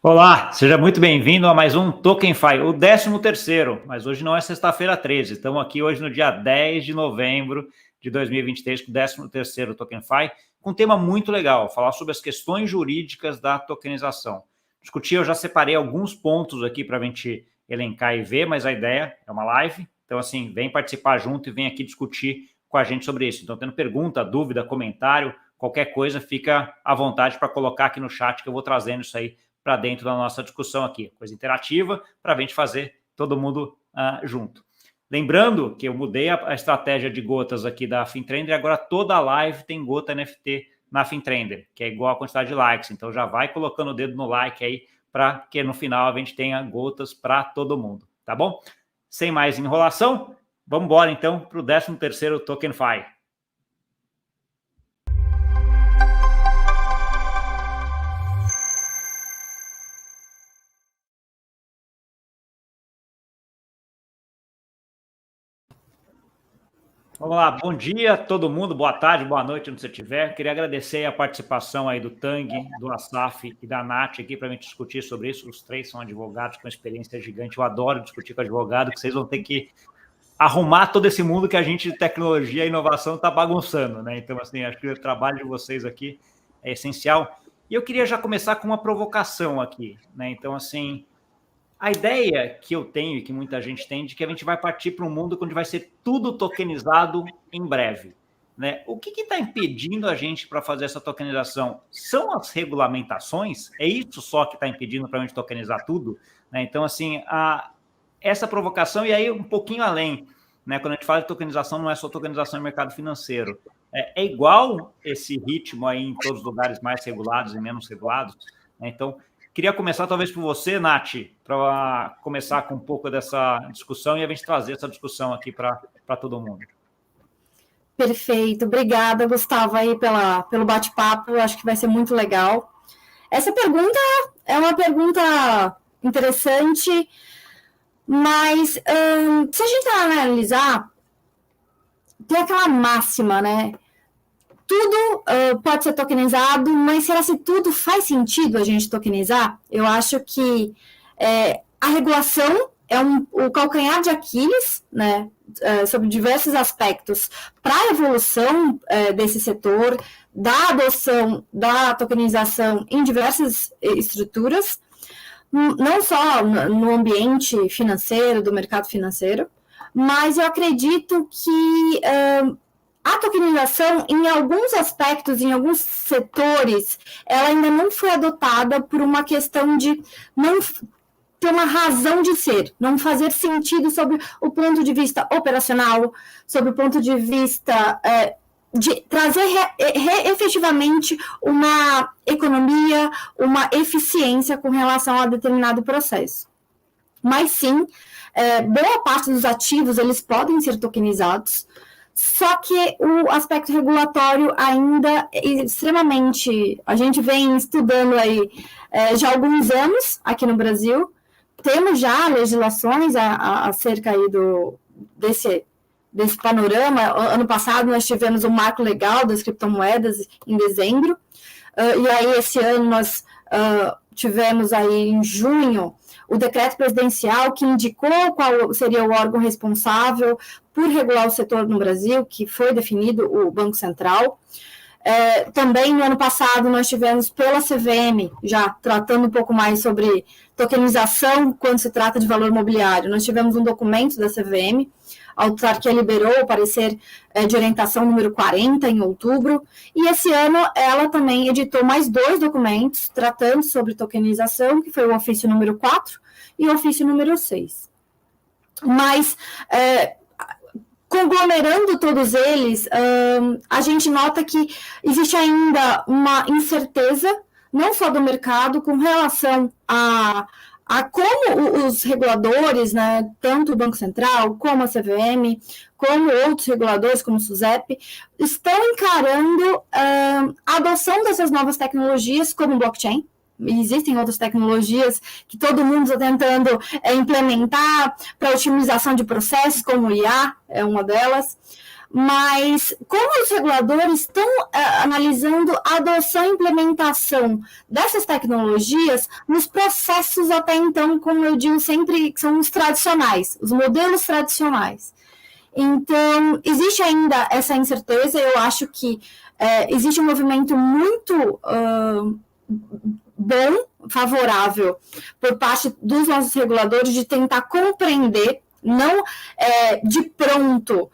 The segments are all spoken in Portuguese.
Olá, seja muito bem-vindo a mais um TokenFi, o 13º, mas hoje não é sexta-feira 13, estamos aqui hoje no dia 10 de novembro de 2023 com o 13º TokenFi, com um tema muito legal, falar sobre as questões jurídicas da tokenização. Discutir, eu já separei alguns pontos aqui para a gente elencar e ver, mas a ideia é uma live, então assim, vem participar junto e vem aqui discutir com a gente sobre isso. Então, tendo pergunta, dúvida, comentário, qualquer coisa, fica à vontade para colocar aqui no chat que eu vou trazendo isso aí para dentro da nossa discussão aqui. Coisa interativa para a gente fazer todo mundo junto. Lembrando que eu mudei a estratégia de gotas aqui da Fintrender e agora toda a live tem gota NFT na Fintrender, que é igual a quantidade de likes. Então já vai colocando o dedo no like aí para que no final a gente tenha gotas para todo mundo, tá bom? Sem mais enrolação, vamos embora então para o 13º TokenFi. Vamos lá, bom dia a todo mundo, boa tarde, boa noite, onde você estiver. Queria agradecer a participação aí do Tang, do Asaf e da Nath aqui para a gente discutir sobre isso. Os três são advogados com experiência gigante. Eu adoro discutir com advogado, que vocês vão ter que arrumar todo esse mundo que a gente de tecnologia e inovação está bagunçando, né? Então, assim, acho que o trabalho de vocês aqui é essencial. E eu queria já começar com uma provocação aqui, né? Então, assim, a ideia que eu tenho e que muita gente tem de que a gente vai partir para um mundo onde vai ser tudo tokenizado em breve, né? O que está impedindo a gente para fazer essa tokenização? São as regulamentações? É isso só que está impedindo para a gente tokenizar tudo? Né? Então, assim, essa provocação, e aí um pouquinho além, né? Quando a gente fala de tokenização, não é só tokenização no mercado financeiro. É igual esse ritmo aí em todos os lugares mais regulados e menos regulados, né? Então, queria começar talvez por você, Nath, para começar com um pouco dessa discussão e a gente trazer essa discussão aqui para todo mundo. Perfeito, obrigada, Gustavo, aí pelo bate-papo, acho que vai ser muito legal. Essa pergunta é uma pergunta interessante, mas se a gente analisar, tem aquela máxima, né? Tudo pode ser tokenizado, mas será que tudo faz sentido a gente tokenizar? Eu acho que a regulação é o calcanhar de Aquiles, né, sobre diversos aspectos para a evolução desse setor, da adoção da tokenização em diversas estruturas, não só no ambiente financeiro, do mercado financeiro, mas eu acredito que a tokenização, em alguns aspectos, em alguns setores, ela ainda não foi adotada por uma questão de não ter uma razão de ser, não fazer sentido sobre o ponto de vista operacional, sobre o ponto de vista de trazer efetivamente uma economia, uma eficiência com relação a determinado processo. Mas sim, boa parte dos ativos eles podem ser tokenizados, só que o aspecto regulatório ainda é extremamente... A gente vem estudando aí já há alguns anos aqui no Brasil, temos já legislações acerca aí desse panorama. Ano passado nós tivemos um marco legal das criptomoedas em dezembro, e aí esse ano nós tivemos aí em junho o decreto presidencial que indicou qual seria o órgão responsável por regular o setor no Brasil, que foi definido o Banco Central. Também no ano passado nós tivemos pela CVM, já tratando um pouco mais sobre tokenização quando se trata de valor mobiliário, nós tivemos um documento da CVM, a autarquia liberou o parecer de orientação número 40 em outubro, e esse ano ela também editou mais 2 documentos tratando sobre tokenização, que foi o ofício número 4 e o ofício número 6. Mas, conglomerando todos eles, a gente nota que existe ainda uma incerteza, não só do mercado, com relação a como os reguladores, né, tanto o Banco Central, como a CVM, como outros reguladores, como o SUSEP, estão encarando a adoção dessas novas tecnologias como o blockchain. Existem outras tecnologias que todo mundo está tentando implementar para otimização de processos, como o IA é uma delas. Mas como os reguladores estão analisando a adoção e implementação dessas tecnologias nos processos até então, como eu digo sempre, que são os tradicionais, os modelos tradicionais. Então, existe ainda essa incerteza, eu acho que existe um movimento muito bom, favorável, por parte dos nossos reguladores de tentar compreender, não de pronto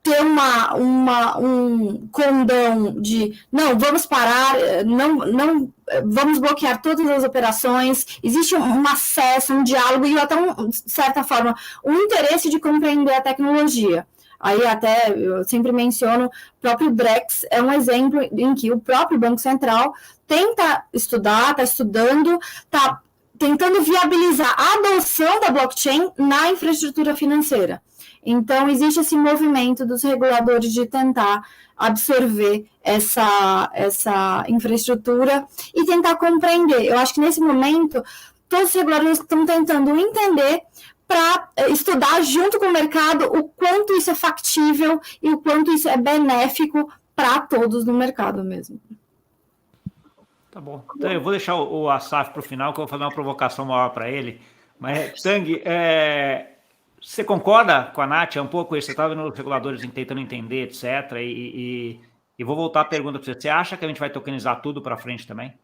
ter um condão de não, vamos parar, não vamos bloquear todas as operações. Existe um acesso, um diálogo e até, de certa forma, um interesse de compreender a tecnologia. Aí até eu sempre menciono, o próprio Drex é um exemplo em que o próprio Banco Central tenta estudar, está estudando, está tentando viabilizar a adoção da blockchain na infraestrutura financeira. Então, existe esse movimento dos reguladores de tentar absorver essa infraestrutura e tentar compreender. Eu acho que, nesse momento, todos os reguladores estão tentando entender para estudar junto com o mercado o quanto isso é factível e o quanto isso é benéfico para todos no mercado mesmo. Tá bom. Então, eu vou deixar o Assaf para o final, que eu vou fazer uma provocação maior para ele. Mas, Tang, você concorda com a Nath? É um pouco isso. Você estava vendo os reguladores tentando entender, etc. E vou voltar a pergunta para você. Você acha que a gente vai tokenizar tudo para frente também?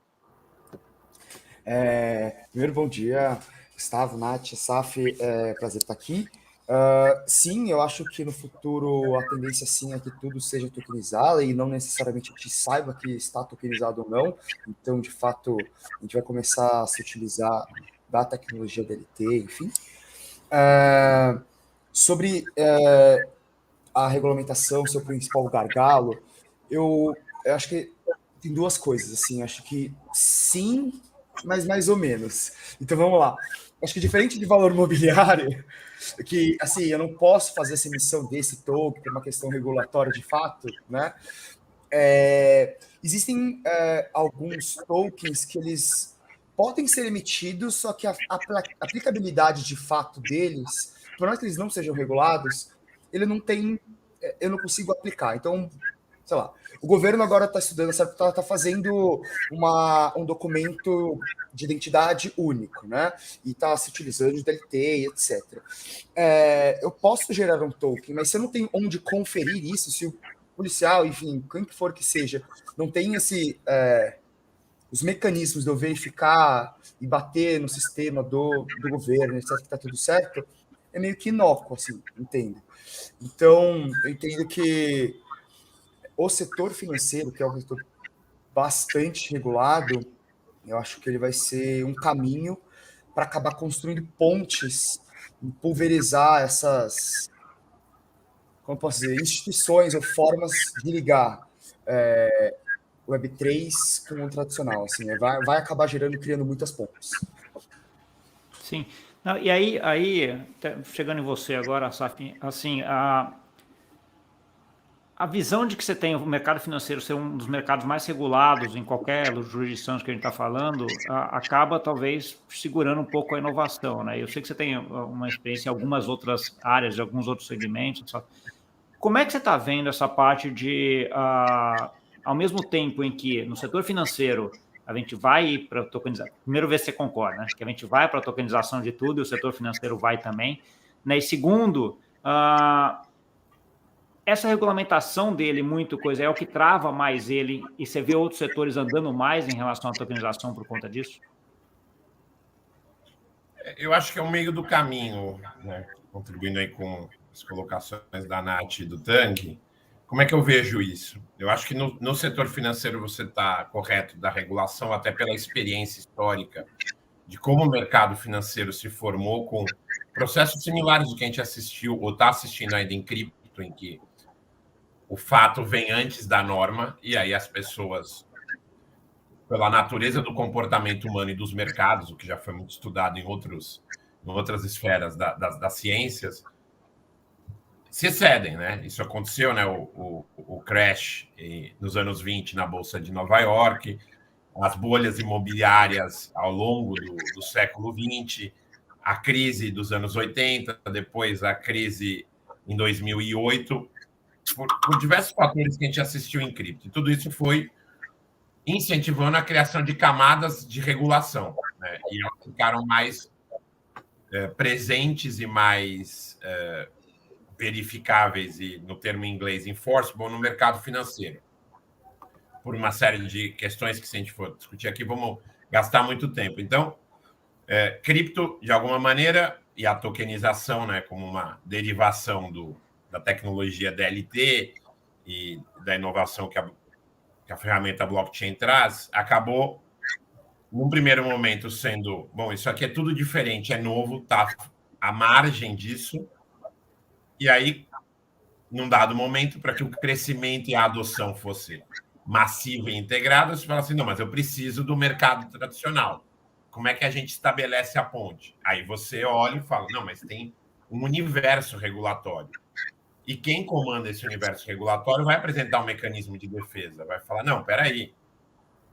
Primeiro, bom dia, Gustavo, Nath, Assaf. Prazer estar aqui. Sim, eu acho que no futuro a tendência sim é que tudo seja tokenizado e não necessariamente a gente saiba que está tokenizado ou não. Então, de fato, a gente vai começar a se utilizar da tecnologia DLT, enfim. Sobre a regulamentação, seu principal gargalo, eu acho que tem duas coisas, assim, acho que sim, mas mais ou menos. Então, vamos lá. Acho que diferente de valor imobiliário, que, assim, eu não posso fazer essa emissão desse token, por uma questão regulatória de fato, né? Existem alguns tokens que eles podem ser emitidos, só que a aplicabilidade de fato deles, por mais que eles não sejam regulados, ele não tem, eu não consigo aplicar. Então, sei lá, o governo agora está estudando, está fazendo um documento de identidade único, né? E está se utilizando de DLT, etc. Eu posso gerar um token, mas se eu não tenho onde conferir isso, se o policial, enfim, quem que for que seja, não tem os mecanismos de eu verificar e bater no sistema do governo, etc., que está tudo certo, é meio que inócuo, assim, entende? Então, eu entendo que o setor financeiro, que é um setor bastante regulado, eu acho que ele vai ser um caminho para acabar construindo pontes, pulverizar essas, como posso dizer, instituições ou formas de ligar Web3 com o tradicional. Assim, vai acabar criando muitas pontes. Sim. Não, e aí, chegando em você agora, Assaf, assim, a visão de que você tem o mercado financeiro ser um dos mercados mais regulados em qualquer jurisdição que a gente está falando, acaba talvez segurando um pouco a inovação, né? Eu sei que você tem uma experiência em algumas outras áreas, de alguns outros segmentos. Como é que você está vendo essa parte de, ao mesmo tempo em que no setor financeiro a gente vai para a tokenização, primeiro ver se você concorda, né? Que a gente vai para a tokenização de tudo e o setor financeiro vai também, né? E segundo, essa regulamentação dele, muito coisa, é o que trava mais ele, e você vê outros setores andando mais em relação à tokenização por conta disso? Eu acho que é o meio do caminho, né? Contribuindo aí com as colocações da Nath e do Tang. Como é que eu vejo isso? Eu acho que no setor financeiro você está correto da regulação, até pela experiência histórica de como o mercado financeiro se formou com processos similares do que a gente assistiu ou está assistindo ainda em cripto, em que o fato vem antes da norma, e aí as pessoas, pela natureza do comportamento humano e dos mercados, o que já foi muito estudado em outras esferas das ciências, se excedem, né? Isso aconteceu, né? O crash nos anos 20 na Bolsa de Nova York, as bolhas imobiliárias ao longo do século 20, a crise dos anos 80, depois a crise em 2008, por diversos fatores que a gente assistiu em cripto. E tudo isso foi incentivando a criação de camadas de regulação, né? E elas ficaram mais presentes e mais verificáveis, e no termo em inglês, enforceable, no mercado financeiro. Por uma série de questões que, se a gente for discutir aqui, vamos gastar muito tempo. Então, cripto, de alguma maneira, e a tokenização, né, como uma derivação da tecnologia DLT e da inovação que a ferramenta blockchain traz, acabou, num primeiro momento, sendo... Bom, isso aqui é tudo diferente, é novo, está à margem disso. E aí, num dado momento, para que o crescimento e a adoção fosse massiva e integrada, você fala assim, não, mas eu preciso do mercado tradicional. Como é que a gente estabelece a ponte? Aí você olha e fala, não, mas tem um universo regulatório. E quem comanda esse universo regulatório vai apresentar um mecanismo de defesa. Vai falar, não, peraí.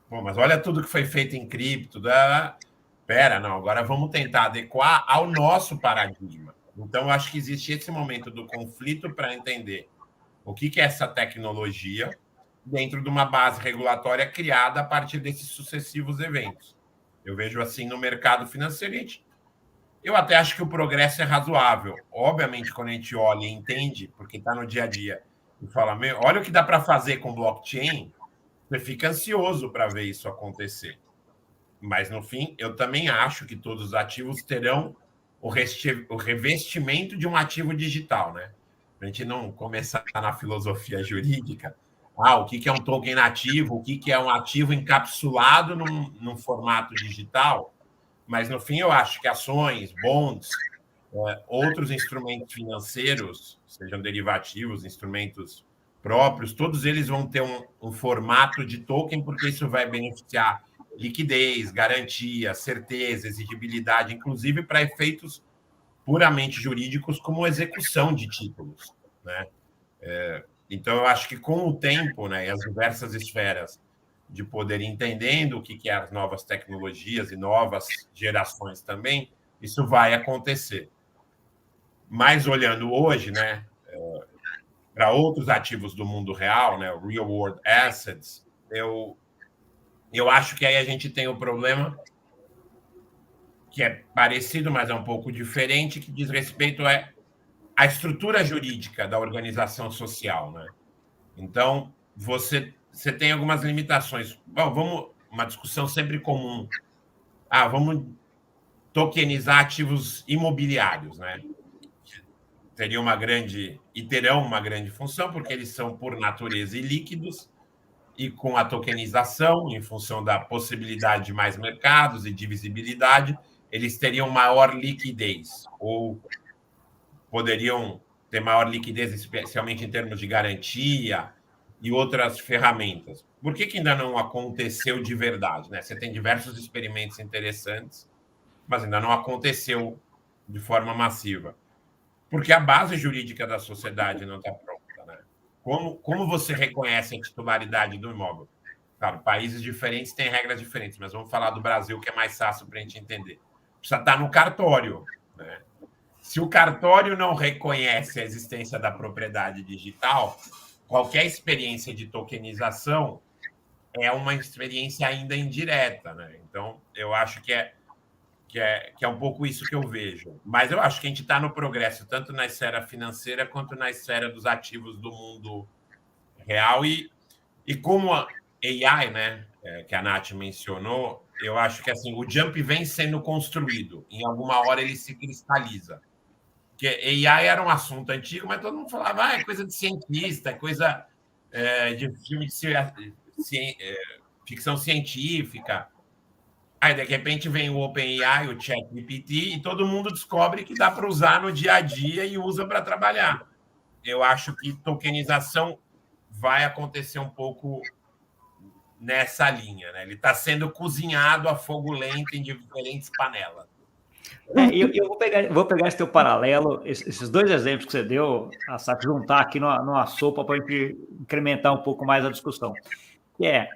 Bom, mas olha tudo que foi feito em cripto. Pera, não, agora vamos tentar adequar ao nosso paradigma. Então, eu acho que existe esse momento do conflito para entender o que é essa tecnologia dentro de uma base regulatória criada a partir desses sucessivos eventos. Eu vejo assim no mercado financeiro. Eu até acho que o progresso é razoável. Obviamente, quando a gente olha e entende, porque está no dia a dia, e fala, olha o que dá para fazer com blockchain, você fica ansioso para ver isso acontecer. Mas, no fim, eu também acho que todos os ativos terão o revestimento de um ativo digital, né? Para a gente não começar na filosofia jurídica. O que é um token nativo, o que é um ativo encapsulado num formato digital. Mas, no fim, eu acho que ações, bonds, outros instrumentos financeiros, sejam derivativos, instrumentos próprios, todos eles vão ter um formato de token, porque isso vai beneficiar liquidez, garantia, certeza, exigibilidade, inclusive para efeitos puramente jurídicos, como execução de títulos, né? Então, eu acho que com o tempo, né, e as diversas esferas de poder entendendo o que é as novas tecnologias e novas gerações também, isso vai acontecer. Mas olhando hoje, né, para outros ativos do mundo real, né, real world assets, eu acho que aí a gente tem o problema que é parecido, mas é um pouco diferente, que diz respeito à estrutura jurídica da organização social, né? Então, você tem algumas limitações. Bom, uma discussão sempre comum. Vamos tokenizar ativos imobiliários, né? Terão uma grande função, porque eles são, por natureza, ilíquidos, e com a tokenização, em função da possibilidade de mais mercados e divisibilidade, eles teriam maior liquidez, ou poderiam ter maior liquidez, especialmente em termos de garantia e outras ferramentas. Por que ainda não aconteceu de verdade, né? Você tem diversos experimentos interessantes, mas ainda não aconteceu de forma massiva. Porque a base jurídica da sociedade não está pronta, né? Como você reconhece a titularidade do imóvel? Claro, países diferentes têm regras diferentes, mas vamos falar do Brasil, que é mais fácil para a gente entender. Precisa estar no cartório, né? Se o cartório não reconhece a existência da propriedade digital, qualquer experiência de tokenização é uma experiência ainda indireta, né? Então, eu acho que é um pouco isso que eu vejo. Mas eu acho que a gente está no progresso, tanto na esfera financeira quanto na esfera dos ativos do mundo real. E como a AI, né, que a Nath mencionou, eu acho que assim, o jump vem sendo construído. Em alguma hora ele se cristaliza. Porque AI era um assunto antigo, mas todo mundo falava, é coisa de cientista, é coisa de filme de ficção científica. Aí, de repente, vem o OpenAI, o ChatGPT, e todo mundo descobre que dá para usar no dia a dia e usa para trabalhar. Eu acho que tokenização vai acontecer um pouco nessa linha, né? Ele está sendo cozinhado a fogo lento em diferentes panelas. Eu vou pegar esse teu paralelo, esses dois exemplos que você deu, Assaf, juntar aqui numa sopa para a gente incrementar um pouco mais a discussão. Que é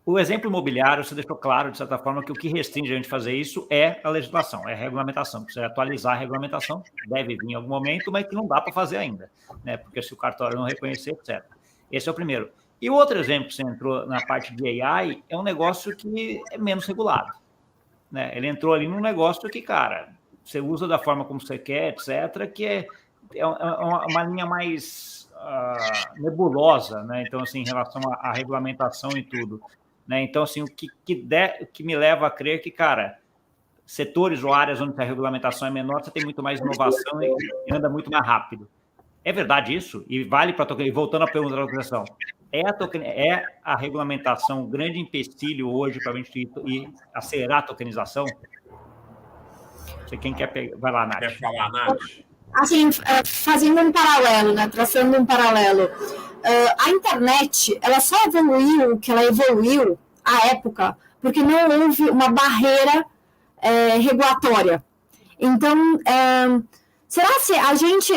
O exemplo imobiliário, você deixou claro, de certa forma, que o que restringe a gente fazer isso é a legislação, é a regulamentação. Você atualizar a regulamentação, deve vir em algum momento, mas que não dá para fazer ainda, né? Porque se o cartório não reconhecer, etc. Esse é o primeiro. E o outro exemplo que você entrou na parte de AI é um negócio que é menos regulado, né? Ele entrou ali num negócio que, cara, você usa da forma como você quer, etc., que é uma linha mais nebulosa, né? Então, assim, em relação à regulamentação e tudo, né? Então, assim, o que me leva a crer que, cara, setores ou áreas onde a regulamentação é menor, você tem muito mais inovação e anda muito mais rápido. É verdade isso? E vale para tokenização. E voltando à pergunta da tokenização, é a regulamentação um grande empecilho hoje para a gente ir acelerar a tokenização? Não sei quem quer pegar. Vai lá, Nath. Quer falar, Nath? Assim, fazendo um paralelo, né, traçando um paralelo, a internet, ela só evoluiu o que ela evoluiu à época, porque não houve uma barreira regulatória. Então, será se a gente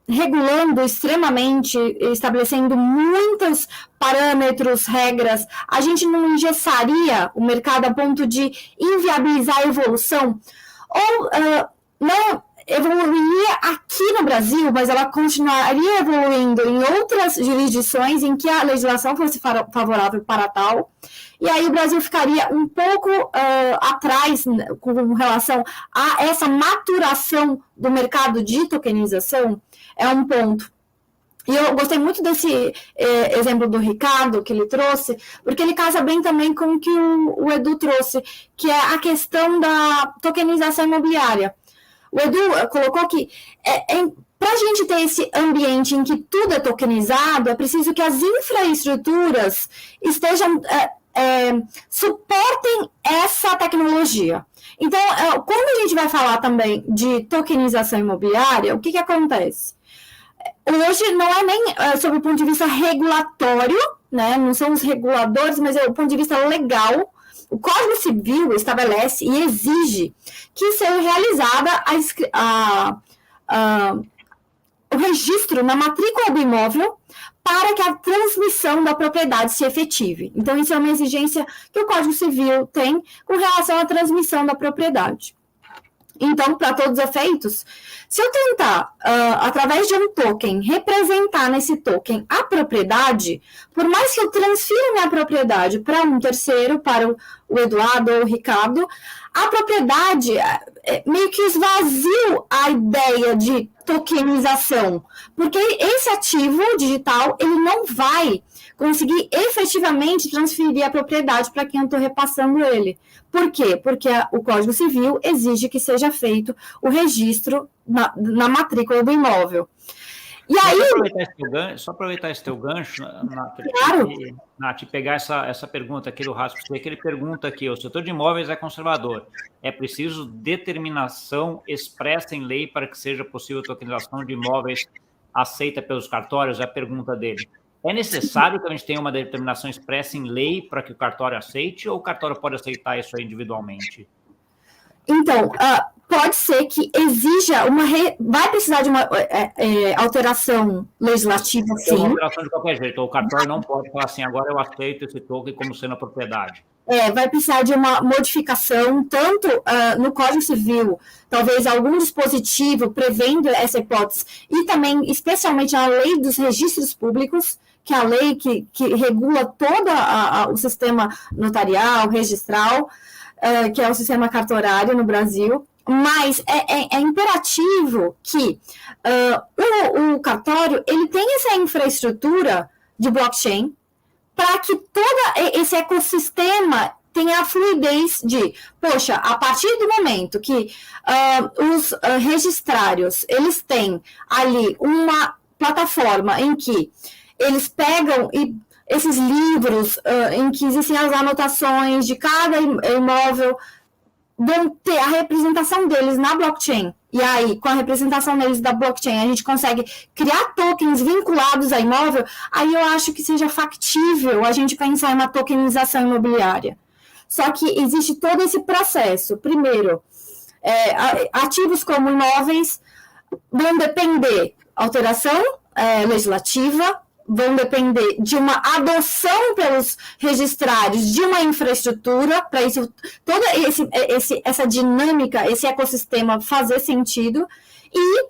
regulando extremamente, estabelecendo muitos parâmetros, regras, a gente não engessaria o mercado a ponto de inviabilizar a evolução? Ou não evoluiria aqui no Brasil, mas ela continuaria evoluindo em outras jurisdições em que a legislação fosse favorável para tal, e aí o Brasil ficaria um pouco atrás com relação a essa maturação do mercado de tokenização, é um ponto. E eu gostei muito desse exemplo do Ricardo, que ele trouxe, porque ele casa bem também com o que o Edu trouxe, que é a questão da tokenização imobiliária. O Edu colocou que para a gente ter esse ambiente em que tudo é tokenizado, é preciso que as infraestruturas estejam suportem essa tecnologia. Então, quando a gente vai falar também de tokenização imobiliária, o que acontece? Hoje não é nem sob o ponto de vista regulatório, né? Não são os reguladores, mas é o ponto de vista legal. O Código Civil estabelece e exige que seja realizada o registro na matrícula do imóvel para que a transmissão da propriedade se efetive. Então, isso é uma exigência que o Código Civil tem com relação à transmissão da propriedade. Então, para todos os efeitos, se eu tentar, através de um token, representar nesse token a propriedade, por mais que eu transfira minha propriedade para um terceiro, para o Eduardo ou o Ricardo, a propriedade meio que esvazia a ideia de tokenização, porque esse ativo digital, ele não vai conseguir efetivamente transferir a propriedade para quem eu estou repassando ele. Por quê? Porque o Código Civil exige que seja feito o registro na matrícula do imóvel. E aí... Só aproveitar esse teu gancho, claro. Nath, pegar essa pergunta aqui do Rasmus, que ele pergunta aqui, o setor de imóveis é conservador, é preciso determinação expressa em lei para que seja possível a tokenização de imóveis aceita pelos cartórios? É a pergunta dele. É necessário que a gente tenha uma determinação expressa em lei para que o cartório aceite, ou o cartório pode aceitar isso aí individualmente? Então, pode ser que exija vai precisar de uma alteração legislativa, sim. Uma alteração de qualquer jeito, ou o cartório não pode falar assim, agora eu aceito esse token como sendo a propriedade. Vai precisar de uma modificação, tanto no Código Civil, talvez algum dispositivo prevendo essa hipótese, e também, especialmente, a lei dos registros públicos, que é a lei que regula todo o sistema notarial, registral, que é o sistema cartorário no Brasil, mas é imperativo que o cartório ele tenha essa infraestrutura de blockchain para que todo esse ecossistema tenha a fluidez de, poxa, a partir do momento que os registrários eles têm ali uma plataforma em que eles pegam esses livros em que existem as anotações de cada imóvel, vão ter a representação deles na blockchain. E aí, com a representação deles da blockchain, a gente consegue criar tokens vinculados a imóvel, aí eu acho que seja factível a gente pensar em uma tokenização imobiliária. Só que existe todo esse processo. Primeiro, ativos como imóveis vão depender alteração legislativa, vão depender de uma adoção pelos registrados de uma infraestrutura, para isso toda essa dinâmica, esse ecossistema fazer sentido, e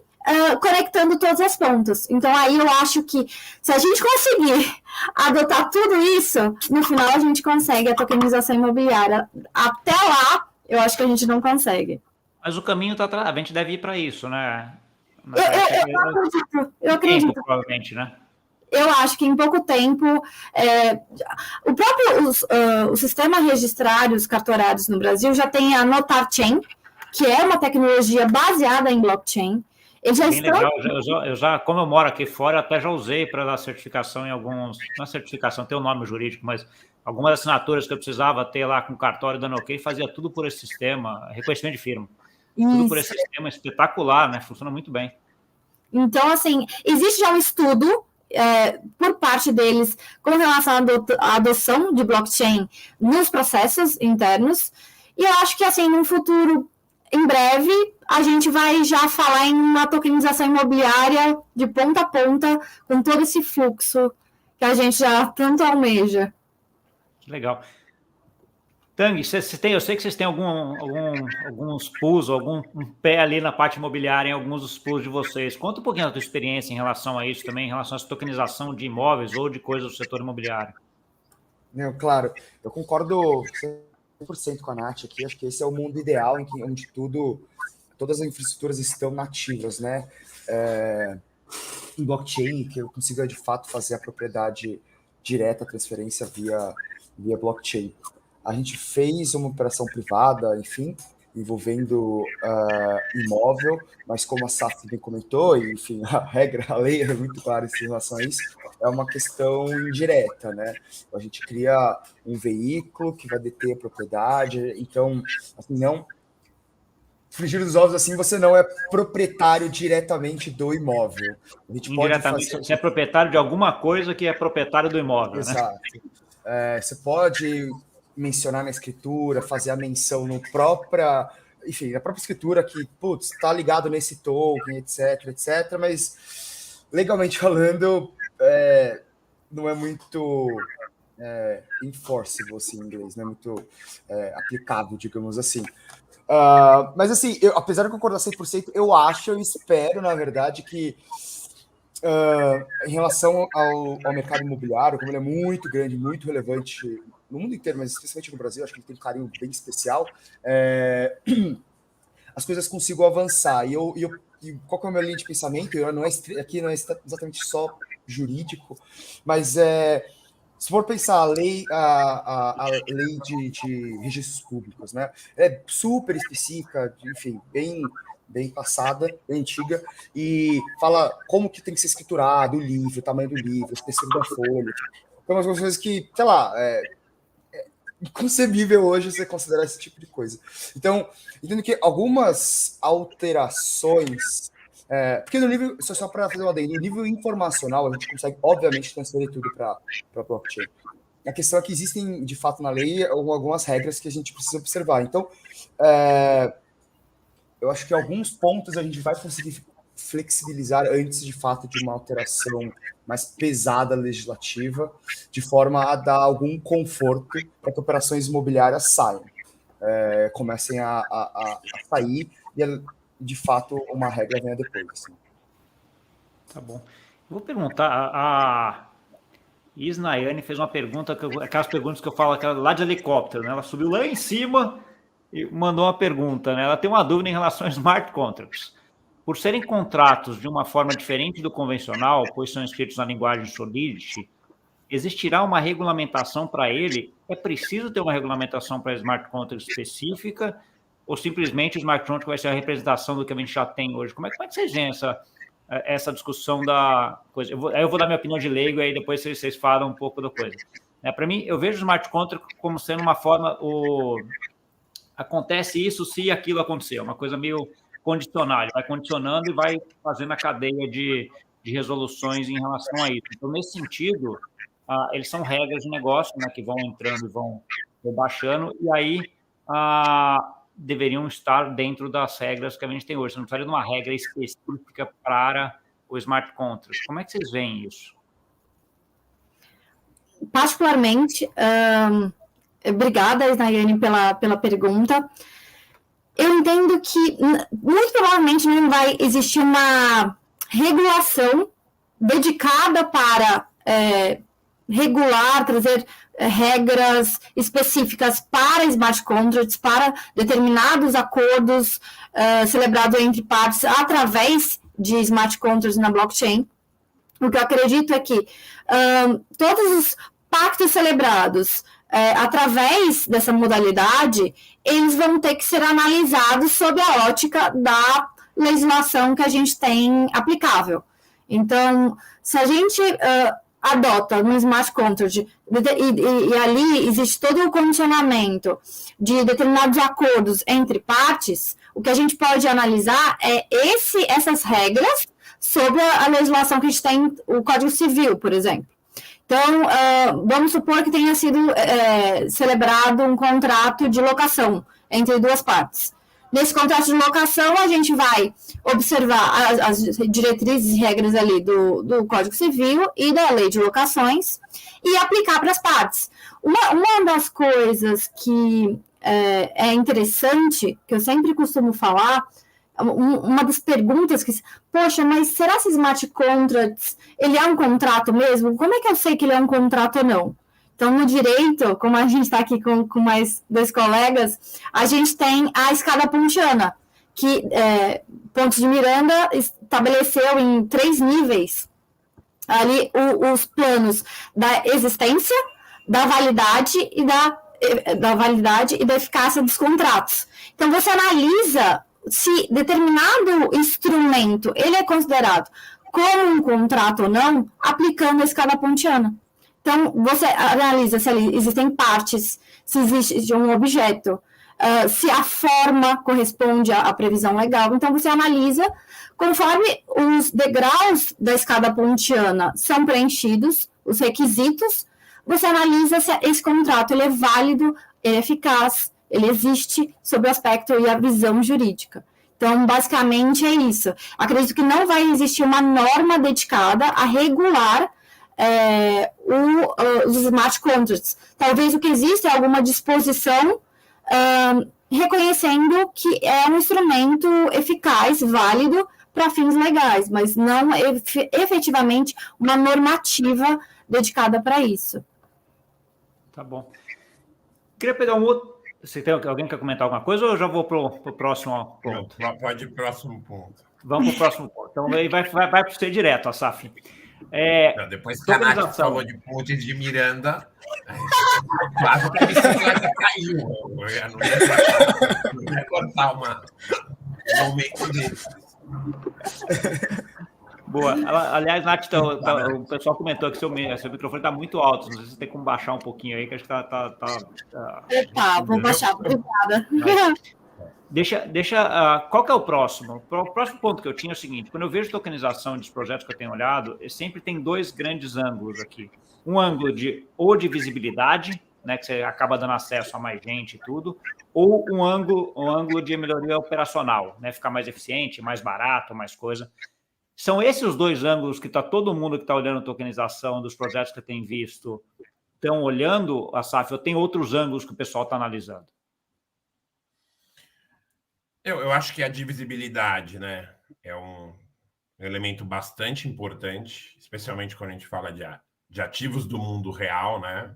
conectando todas as pontas. Então, aí eu acho que se a gente conseguir adotar tudo isso, no final a gente consegue a tokenização imobiliária. Até lá, eu acho que a gente não consegue. Mas o caminho está atrás, a gente deve ir para isso, né? Eu acredito. Tempo, provavelmente, né? Eu acho que em pouco tempo, o próprio o sistema registrários cartorários no Brasil já tem a Notarchain, que é uma tecnologia baseada em blockchain. Eles já estão... legal. Eu já, como eu moro aqui fora, até já usei para dar certificação em alguns... Não é certificação, tem um nome jurídico, mas algumas assinaturas que eu precisava ter lá com o cartório dando ok, fazia tudo por esse sistema, reconhecimento de firma. Tudo por esse sistema espetacular, né? Funciona muito bem. Então, assim, existe já um estudo por parte deles com relação à adoção de blockchain nos processos internos, e eu acho que, assim, num futuro, em breve, a gente vai já falar em uma tokenização imobiliária de ponta a ponta, com todo esse fluxo que a gente já tanto almeja. Legal. Tang, eu sei que vocês têm alguns pools, um pé ali na parte imobiliária em alguns dos pools de vocês. Conta um pouquinho da tua experiência em relação a isso também, em relação a essa tokenização de imóveis ou de coisas do setor imobiliário. Não, claro, eu concordo 100% com a Nath aqui. Acho que esse é o mundo ideal onde todas as infraestruturas estão nativas, né? Em blockchain, que eu consiga de fato fazer a propriedade direta, a transferência via blockchain. A gente fez uma operação privada, enfim, envolvendo imóvel, mas como a SAF bem comentou, e, enfim, a lei é muito clara em relação a isso, é uma questão indireta, né? A gente cria um veículo que vai deter a propriedade, então, assim, não... Frigir dos ovos, assim, você não é proprietário diretamente do imóvel. A gente indiretamente, você é proprietário de alguma coisa que é proprietário do imóvel, exato, né? Você pode mencionar na escritura, fazer a menção na própria escritura que, putz, está ligado nesse token, etc, mas legalmente falando, não é muito enforceable, assim, em inglês, não é muito aplicável, digamos assim. Mas, assim, apesar de concordar 100%, eu espero, na verdade, que em relação ao mercado imobiliário, como ele é muito grande, muito relevante no mundo inteiro, mas especialmente no Brasil, acho que ele tem um carinho bem especial, as coisas consigam avançar. E qual que é o meu linha de pensamento? Aqui não é exatamente só jurídico, mas se for pensar a lei de registros públicos, né? É super específica, enfim, bem passada, bem antiga, e fala como que tem que ser escriturado o livro, o tamanho do livro, a espessura da folha. Então, umas coisas que, sei lá, inconcebível hoje você considerar esse tipo de coisa. Então, entendo que algumas alterações... porque no nível, só para fazer uma adendo, no nível informacional, a gente consegue, obviamente, transferir tudo para blockchain. A questão é que existem, de fato, na lei, algumas regras que a gente precisa observar. Então, eu acho que alguns pontos a gente vai conseguir flexibilizar antes, de fato, de uma alteração mais pesada legislativa, de forma a dar algum conforto para que operações imobiliárias saiam, comecem a sair e, de fato, uma regra venha depois. Assim. Tá bom. Vou perguntar, a Isnayane fez uma pergunta, aquelas perguntas que eu falo lá de helicóptero, né? Ela subiu lá em cima e mandou uma pergunta, né? Ela tem uma dúvida em relação a smart contracts. Por serem contratos de uma forma diferente do convencional, pois são escritos na linguagem Solidity, existirá uma regulamentação para ele? É preciso ter uma regulamentação para smart contract específica ou simplesmente o smart contract vai ser a representação do que a gente já tem hoje? Como é que vocês veem essa discussão da coisa? Eu vou dar minha opinião de leigo e aí depois vocês falam um pouco da coisa. Para mim, eu vejo o smart contract como sendo uma forma... Acontece isso se aquilo acontecer, uma coisa meio condicional, ele vai condicionando e vai fazendo a cadeia de resoluções em relação a isso. Então, nesse sentido, eles são regras de negócio, né, que vão entrando e vão baixando, e aí deveriam estar dentro das regras que a gente tem hoje. Você não precisaria de uma regra específica para o smart contract. Como é que vocês veem isso? particularmente, obrigada, Snaiane, pela pergunta. Eu entendo que muito provavelmente não vai existir uma regulação dedicada para regular, trazer regras específicas para smart contracts, para determinados acordos celebrados entre partes através de smart contracts na blockchain. O que eu acredito é que todos os pactos celebrados através dessa modalidade, eles vão ter que ser analisados sob a ótica da legislação que a gente tem aplicável. Então, se a gente adota no smart contract e ali existe todo o condicionamento de determinados acordos entre partes, o que a gente pode analisar é essas regras sobre a legislação que a gente tem, o Código Civil, por exemplo. Então, vamos supor que tenha sido celebrado um contrato de locação entre duas partes. Nesse contrato de locação, a gente vai observar as diretrizes e regras ali do Código Civil e da Lei de Locações e aplicar para as partes. Uma das coisas que é interessante, que eu sempre costumo falar, uma das perguntas que, poxa, mas será que smart contracts, ele é um contrato mesmo? Como é que eu sei que ele é um contrato ou não? Então, no direito, como a gente está aqui com mais 2 colegas, a gente tem a escada pontiana, que Pontes de Miranda estabeleceu em 3 níveis ali os planos da existência, da validade e da eficácia dos contratos. Então, você analisa se determinado instrumento ele é considerado como um contrato ou não, aplicando a escada pontiana. Então, você analisa se ali existem partes, se existe um objeto, se a forma corresponde à previsão legal. Então, você analisa conforme os degraus da escada pontiana são preenchidos, os requisitos, você analisa se esse contrato ele é válido, ele é eficaz, ele existe sob o aspecto e a visão jurídica. Então, basicamente, é isso. Acredito que não vai existir uma norma dedicada a regular os smart contracts. Talvez o que exista é alguma disposição reconhecendo que é um instrumento eficaz, válido para fins legais, mas não efetivamente uma normativa dedicada para isso. Tá bom. Queria pegar um outro. Você tem alguém que quer comentar alguma coisa ou eu já vou para o próximo ponto? Pode ir para o próximo ponto. Vamos para o próximo ponto. Então, aí vai para você direto, Assaf. Depois que a Nath falou de Pontes de Miranda, quase que a bicicleta caiu. Não ia cortar um momento desse. Boa. Aliás, Nath, o pessoal comentou que seu microfone está muito alto. Não sei se você tem como baixar um pouquinho aí, que acho que tá. Vou baixar. Obrigada. Qual que é o próximo? O próximo ponto que eu tinha é o seguinte: quando eu vejo tokenização dos projetos que eu tenho olhado, sempre tem 2 grandes ângulos aqui. Um ângulo de visibilidade, né, que você acaba dando acesso a mais gente e tudo, ou um ângulo de melhoria operacional, né, ficar mais eficiente, mais barato, mais coisa. São esses os 2 ângulos que todo mundo que está olhando a tokenização dos projetos que eu tenho visto estão olhando, Assaf, ou tem outros ângulos que o pessoal está analisando? Eu acho que a divisibilidade, né, é um elemento bastante importante, especialmente quando a gente fala de ativos do mundo real, né?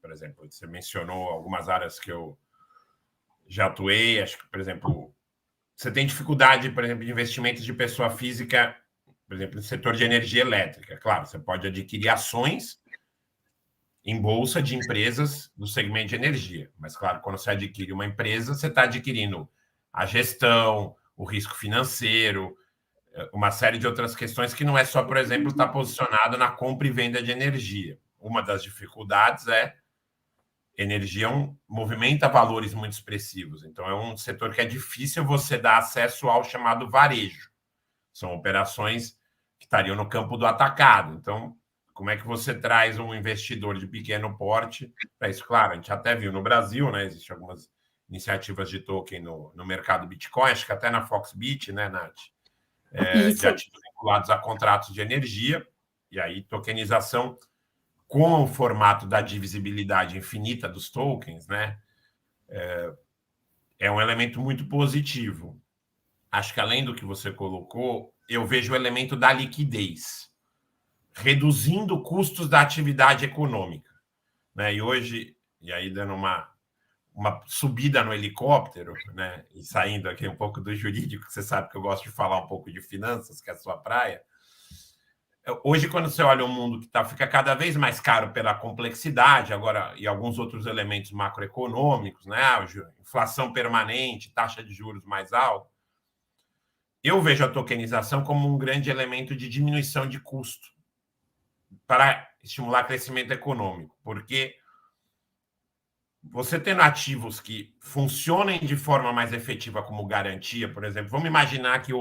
Por exemplo, você mencionou algumas áreas que eu já atuei. Acho que, por exemplo, você tem dificuldade, por exemplo, de investimentos de pessoa física, por exemplo, no setor de energia elétrica. Claro, você pode adquirir ações em bolsa de empresas do segmento de energia. Mas, claro, quando você adquire uma empresa, você está adquirindo a gestão, o risco financeiro, uma série de outras questões que não é só, por exemplo, estar posicionado na compra e venda de energia. Uma das dificuldades é energia movimenta valores muito expressivos. Então, é um setor que é difícil você dar acesso ao chamado varejo. São operações que estariam no campo do atacado. Então, como é que você traz um investidor de pequeno porte para isso? Claro, a gente até viu no Brasil, né? Existem algumas iniciativas de token no mercado Bitcoin, acho que até na Foxbit, né, Nath? De ativos vinculados a contratos de energia, e aí tokenização com o formato da divisibilidade infinita dos tokens, né, é um elemento muito positivo. Acho que, além do que você colocou, eu vejo o elemento da liquidez, reduzindo custos da atividade econômica, né? E hoje, e aí dando uma subida no helicóptero, né, e saindo aqui um pouco do jurídico, você sabe que eu gosto de falar um pouco de finanças, que é a sua praia. Hoje, quando você olha um mundo que fica cada vez mais caro pela complexidade, agora, e alguns outros elementos macroeconômicos, né, inflação permanente, taxa de juros mais alta, eu vejo a tokenização como um grande elemento de diminuição de custo para estimular crescimento econômico, porque você tendo ativos que funcionem de forma mais efetiva como garantia, por exemplo, vamos imaginar que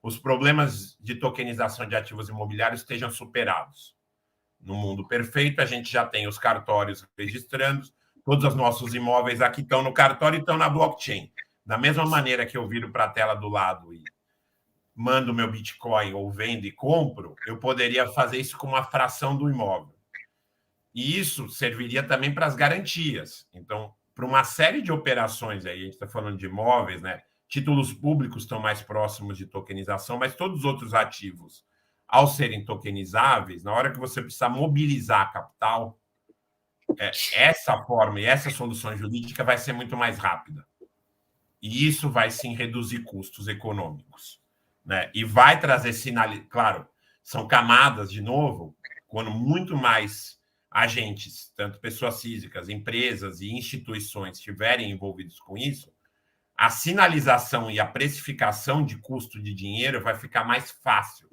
os problemas de tokenização de ativos imobiliários estejam superados. No mundo perfeito, a gente já tem os cartórios registrando, todos os nossos imóveis aqui estão no cartório e estão na blockchain. Da mesma maneira que eu viro para a tela do lado e mando meu Bitcoin ou vendo e compro, eu poderia fazer isso com uma fração do imóvel. E isso serviria também para as garantias. Então, para uma série de operações, aí a gente está falando de imóveis, né? Títulos públicos estão mais próximos de tokenização, mas todos os outros ativos, ao serem tokenizáveis, na hora que você precisar mobilizar capital, essa forma e essa solução jurídica vai ser muito mais rápida. E isso vai, sim, reduzir custos econômicos, né? E vai trazer claro, são camadas, de novo, quando muito mais agentes, tanto pessoas físicas, empresas e instituições estiverem envolvidos com isso, a sinalização e a precificação de custo de dinheiro vai ficar mais fácil,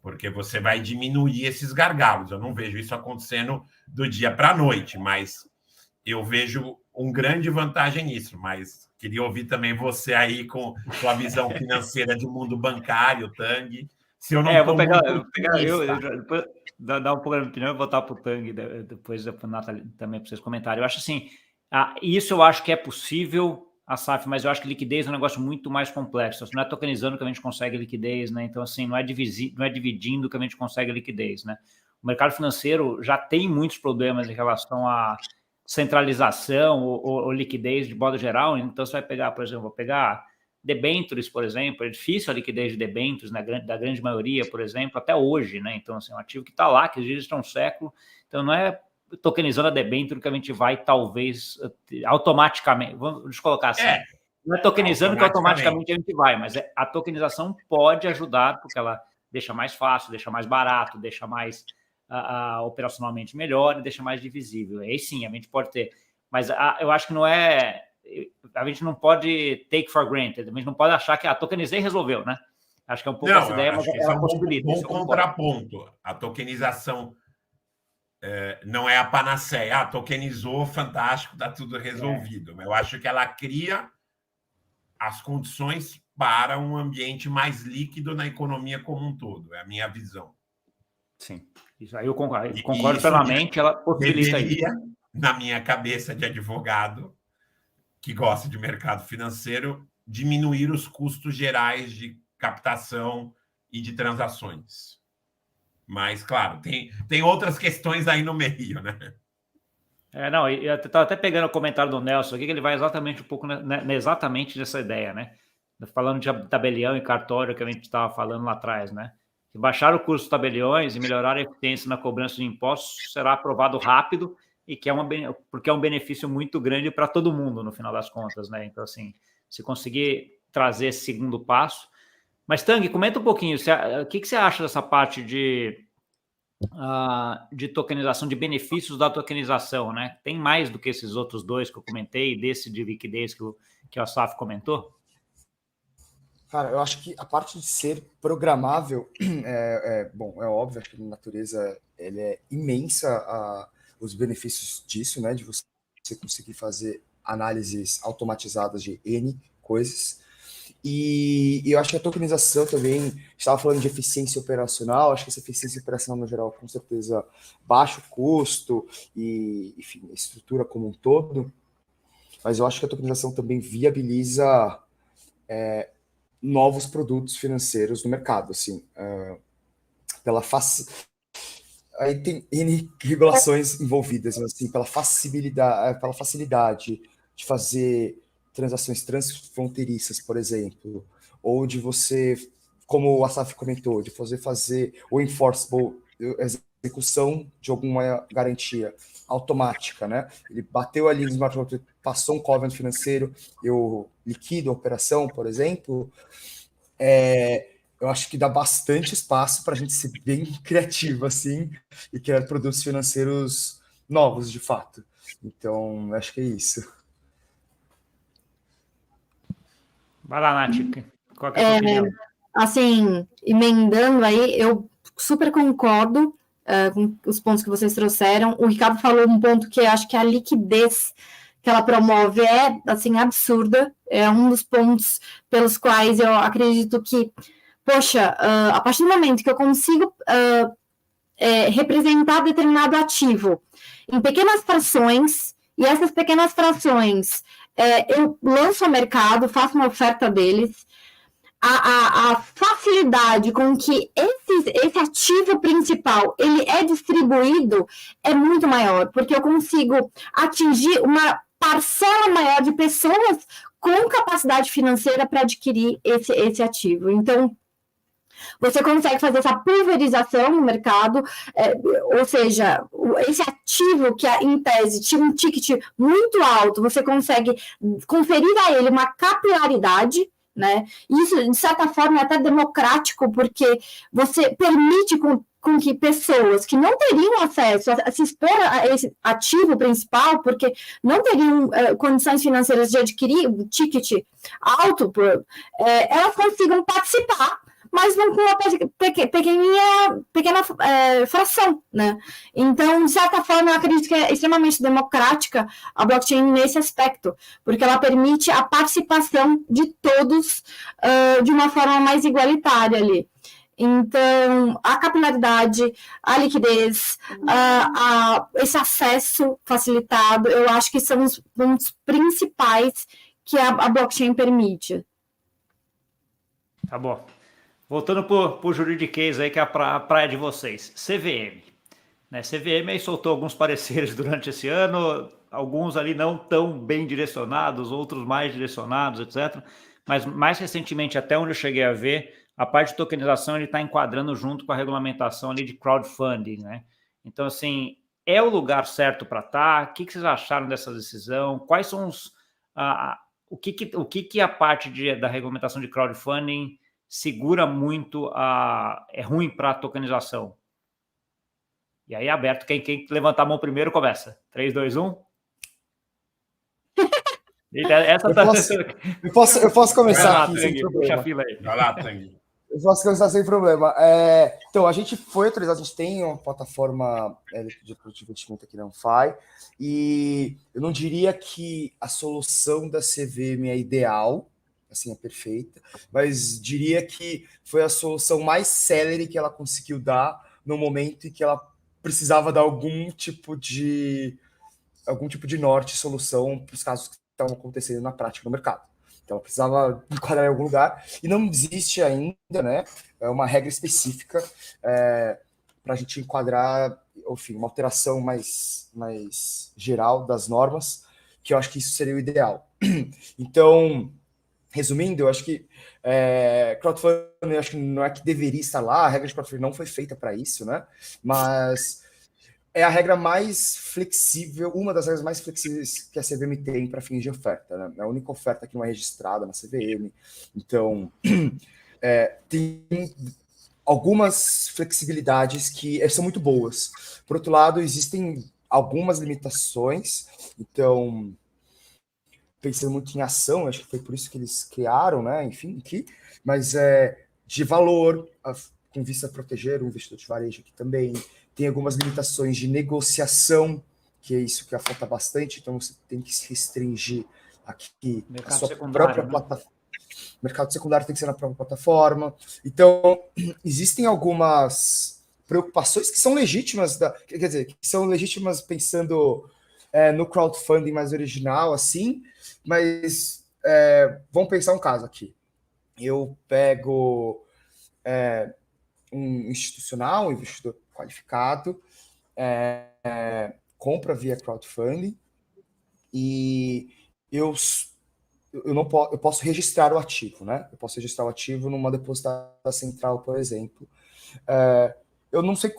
porque você vai diminuir esses gargalos. Eu não vejo isso acontecendo do dia para a noite, mas eu vejo uma grande vantagem nisso. Mas queria ouvir também você aí com sua visão financeira de mundo bancário, Tang. Se eu não vou pegar depois dar um pouco de opinião e voltar para o Tang, depois para o Nathalie também, para vocês comentarem. Eu acho assim, isso eu acho que é possível, a SAF, mas eu acho que liquidez é um negócio muito mais complexo. Não é tokenizando que a gente consegue liquidez, né? Então, assim, não é dividindo que a gente consegue liquidez, né? O mercado financeiro já tem muitos problemas em relação à centralização ou liquidez de modo geral. Então, você vai pegar, por exemplo, vou pegar debêntures, por exemplo, é difícil a liquidez de debêntures da grande maioria, por exemplo, até hoje, né? Então, assim, é um ativo que está lá, que existe há um século, então não é tokenizando a debênture que a gente vai, talvez, automaticamente, vamos colocar assim, não é tokenizando que automaticamente a gente vai, mas a tokenização pode ajudar, porque ela deixa mais fácil, deixa mais barato, deixa mais operacionalmente melhor e deixa mais divisível. Aí sim, a gente pode ter, mas eu acho que não é, a gente não pode take for granted, a gente não pode achar que tokenizei e resolveu, né? Acho que é um pouco essa ideia, mas ela possibilita. Um contraponto, a tokenização não é a panaceia. Tokenizou, fantástico, está tudo resolvido. Eu acho que ela cria as condições para um ambiente mais líquido na economia como um todo. É a minha visão. Sim, isso aí eu concordo plenamente. Ela possibilita isso. Na minha cabeça de advogado que gosta de mercado financeiro, diminuir os custos gerais de captação e de transações. Mas, claro, tem outras questões aí no meio, né? Não, eu estava até pegando o comentário do Nelson aqui, que ele vai exatamente um pouco exatamente nessa ideia, né? Falando de tabelião e cartório que a gente estava falando lá atrás, né? Se baixar o custo dos tabeliões e melhorar a eficiência na cobrança de impostos, será aprovado rápido e porque é um benefício muito grande para todo mundo, no final das contas, né? Então, assim, se conseguir trazer esse segundo passo. Mas, Tang, comenta um pouquinho, o que você acha dessa parte de tokenização, de benefícios da tokenização, né? Tem mais do que esses outros dois que eu comentei, desse de liquidez que o Asaf comentou? Cara, eu acho que a parte de ser programável bom, é óbvio que na natureza ele é imensa os benefícios disso, né? De você conseguir fazer análises automatizadas de N coisas. E eu acho que a tokenização também, estava falando de eficiência operacional, acho que essa eficiência operacional no geral, com certeza, baixo custo e, enfim, a estrutura como um todo, mas eu acho que a tokenização também viabiliza novos produtos financeiros no mercado, assim, Aí tem N regulações envolvidas, assim, pela facilidade de fazer transações transfronteiriças, por exemplo, ou de você, como o Asaf comentou, de fazer o enforceable, execução de alguma garantia automática, né? Ele bateu ali no smart contract, passou um covenant financeiro, eu liquido a operação, por exemplo, eu acho que dá bastante espaço para a gente ser bem criativo, assim, e criar produtos financeiros novos, de fato. Então, acho que é isso. Vai lá, Nath. Qual que é a tua opinião? Assim, emendando aí, eu super concordo com os pontos que vocês trouxeram. O Ricardo falou um ponto que eu acho que a liquidez que ela promove é, assim, absurda. É um dos pontos pelos quais eu acredito que, poxa, a partir do momento que eu consigo representar determinado ativo em pequenas frações, e essas pequenas frações eu lanço ao mercado, faço uma oferta deles, a facilidade com que esse ativo principal ele é distribuído é muito maior, porque eu consigo atingir uma parcela maior de pessoas com capacidade financeira para adquirir esse ativo. Então, você consegue fazer essa pulverização no mercado, ou seja, esse ativo que, em tese, tinha um ticket muito alto, você consegue conferir a ele uma capilaridade, né? Isso, de certa forma, é até democrático, porque você permite com que pessoas que não teriam acesso a se expor a esse ativo principal, porque não teriam condições financeiras de adquirir um ticket alto, elas consigam participar, mas vão com uma pequena fração, né? Então, de certa forma, eu acredito que é extremamente democrática a blockchain nesse aspecto, porque ela permite a participação de todos de uma forma mais igualitária ali. Então, a capilaridade, a liquidez, esse acesso facilitado, eu acho que são os pontos principais que a blockchain permite. Tá bom. Voltando para o juridiquês aí, que é a praia de vocês. CVM. Né? CVM aí soltou alguns pareceres durante esse ano, alguns ali não tão bem direcionados, outros mais direcionados, etc. Mas mais recentemente, até onde eu cheguei a ver, a parte de tokenização ele está enquadrando junto com a regulamentação ali de crowdfunding, né? Então, assim, é o lugar certo para estar? O que vocês acharam dessa decisão? Quais são o que a parte da regulamentação de crowdfunding segura muito é ruim para a tokenização? E aí, aberto, quem levantar a mão primeiro começa. 3, 2, 1. Eu posso começar aqui, sem problema. Puxa a fila aí. Vai lá, Tang. Eu posso começar sem problema. Então, a gente foi autorizado, a gente tem uma plataforma de investimento aqui na Anfai, e eu não diria que a solução da CVM é ideal, assim, é perfeita, mas diria que foi a solução mais célere que ela conseguiu dar no momento em que ela precisava dar algum tipo de norte, solução para os casos que estavam acontecendo na prática no mercado. Então, ela precisava enquadrar em algum lugar, e não existe ainda, né, uma regra específica para a gente enquadrar, enfim, uma alteração mais geral das normas, que eu acho que isso seria o ideal. Então, resumindo, eu acho que crowdfunding, eu acho que não é que deveria estar lá, a regra de crowdfunding não foi feita para isso, né? Mas é a regra mais flexível, uma das regras mais flexíveis que a CVM tem para fins de oferta, né? É a única oferta que não é registrada na CVM. Então, tem algumas flexibilidades que são muito boas. Por outro lado, existem algumas limitações. Então, pensando muito em ação, acho que foi por isso que eles criaram, né? Enfim, aqui, mas de valor, com vista a proteger o investidor de varejo aqui também. Tem algumas limitações de negociação, que é isso que afeta bastante, então você tem que se restringir aqui a sua própria plataforma. O mercado secundário tem que ser na própria plataforma. Então, existem algumas preocupações que são legítimas, quer dizer, que são legítimas pensando no crowdfunding mais original, assim, mas vamos pensar um caso aqui. Eu pego um institucional, um investidor qualificado, compra via crowdfunding, e eu posso registrar o ativo, né? Eu posso registrar o ativo numa depositária central, por exemplo. Eu não sei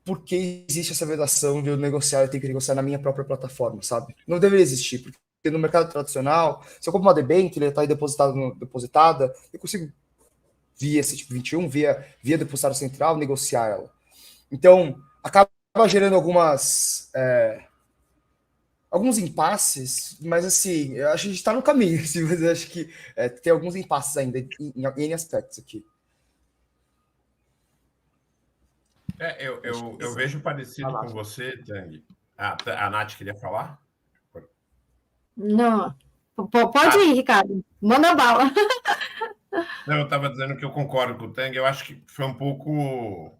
por que existe essa vedação de eu ter que negociar na minha própria plataforma, sabe? Não deveria existir, porque no mercado tradicional, se eu compro uma debênture, ele está aí depositada, eu consigo, via C21, via depositária central, negociar ela. Então, acaba gerando alguns impasses, mas assim, eu acho que a gente está no caminho, assim, mas eu acho que tem alguns impasses ainda em N aspectos aqui. Eu vejo parecido com você, Tang. A Nath queria falar? Não, pode ir, Ricardo. Manda bala. Não, eu estava dizendo que eu concordo com o Tang. Eu acho que foi um pouco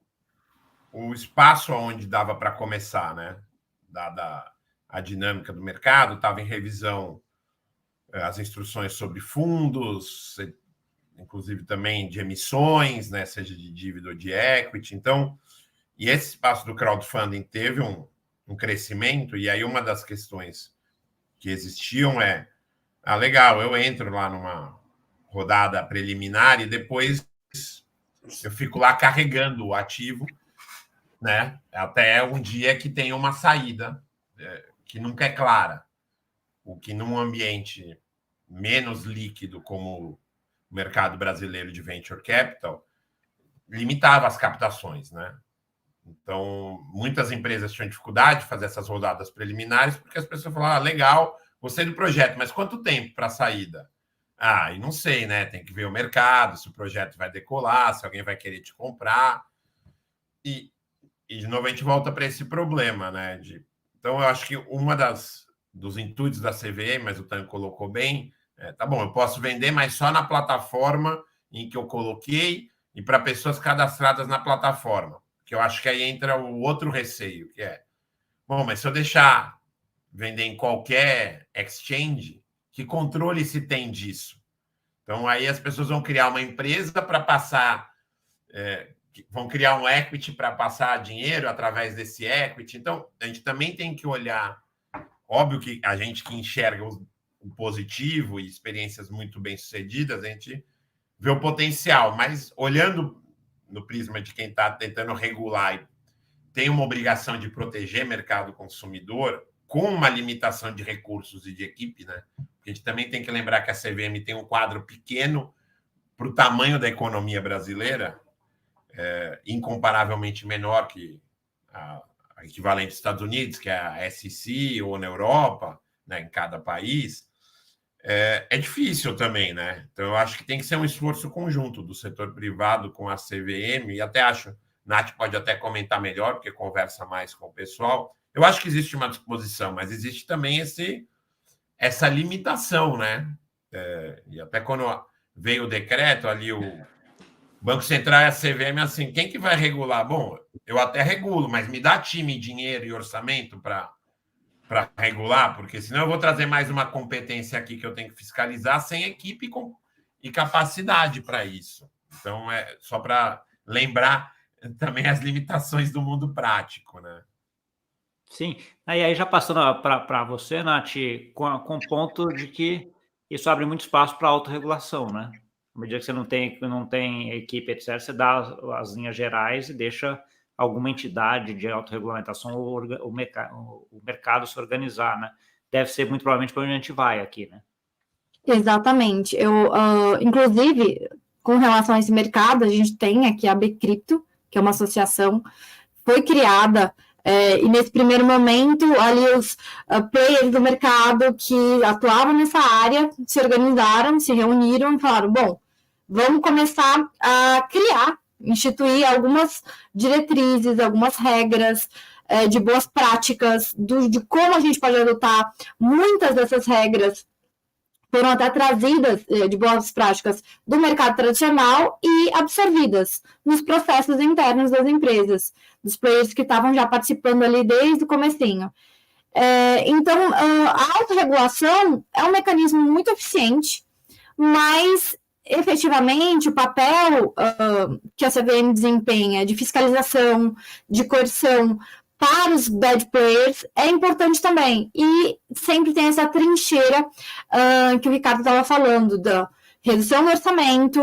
o espaço onde dava para começar, né? Dada a dinâmica do mercado, estava em revisão as instruções sobre fundos, inclusive também de emissões, né? Seja de dívida ou de equity. Então, e esse espaço do crowdfunding teve um crescimento, e aí uma das questões que existiam legal, eu entro lá numa rodada preliminar e depois eu fico lá carregando o ativo, né? Até um dia que tem uma saída que nunca é clara. O que num ambiente menos líquido como o mercado brasileiro de venture capital limitava as captações, né? Então, muitas empresas tinham dificuldade de fazer essas rodadas preliminares porque as pessoas falavam, legal, gostei do projeto, mas quanto tempo para a saída? E não sei, né? Tem que ver o mercado, se o projeto vai decolar, se alguém vai querer te comprar. E de novo, a gente volta para esse problema, né? Então, eu acho que dos intuitos da CVM, mas o Tan colocou bem, tá bom, eu posso vender, mas só na plataforma em que eu coloquei e para pessoas cadastradas na plataforma. Que eu acho que aí entra o outro receio, que bom, mas se eu deixar vender em qualquer exchange, que controle se tem disso? Então, aí as pessoas vão criar uma empresa para passar, vão criar um equity para passar dinheiro através desse equity. Então, a gente também tem que olhar, óbvio que a gente que enxerga o positivo e experiências muito bem-sucedidas, a gente vê o potencial, mas olhando no prisma de quem está tentando regular e tem uma obrigação de proteger mercado consumidor com uma limitação de recursos e de equipe, né? A gente também tem que lembrar que a CVM tem um quadro pequeno para o tamanho da economia brasileira, incomparavelmente menor que a equivalente dos Estados Unidos, que é a SEC, ou na Europa, né, em cada país. É difícil também, né? Então, eu acho que tem que ser um esforço conjunto do setor privado com a CVM, e até acho, Nath pode até comentar melhor, porque conversa mais com o pessoal. Eu acho que existe uma disposição, mas existe também essa limitação, né? E até quando veio o decreto ali, o Banco Central e a CVM, assim, quem que vai regular? Bom, eu até regulo, mas me dá time, dinheiro e orçamento para regular, porque senão eu vou trazer mais uma competência aqui que eu tenho que fiscalizar sem equipe e capacidade para isso. Então, só para lembrar também as limitações do mundo prático, né? Sim. Aí já passando para você, Nath, com o ponto de que isso abre muito espaço para autorregulação, né? À medida que você não tem equipe, etc., você dá as linhas gerais e deixa alguma entidade de autorregulamentação ou o mercado se organizar, né? Deve ser muito provavelmente para onde a gente vai aqui, né? Exatamente. Inclusive, com relação a esse mercado, a gente tem aqui a Bcrypto, que é uma associação, foi criada, e nesse primeiro momento, ali os players do mercado que atuavam nessa área se organizaram, se reuniram e falaram, bom, vamos começar a instituir algumas diretrizes, algumas regras de boas práticas, de como a gente pode adotar. Muitas dessas regras foram até trazidas de boas práticas do mercado tradicional e absorvidas nos processos internos das empresas, dos players que estavam já participando ali desde o comecinho. Então, a autorregulação é um mecanismo muito eficiente, mas efetivamente, o papel que a CVM desempenha de fiscalização, de coerção para os bad players é importante também. E sempre tem essa trincheira que o Ricardo estava falando, da redução do orçamento,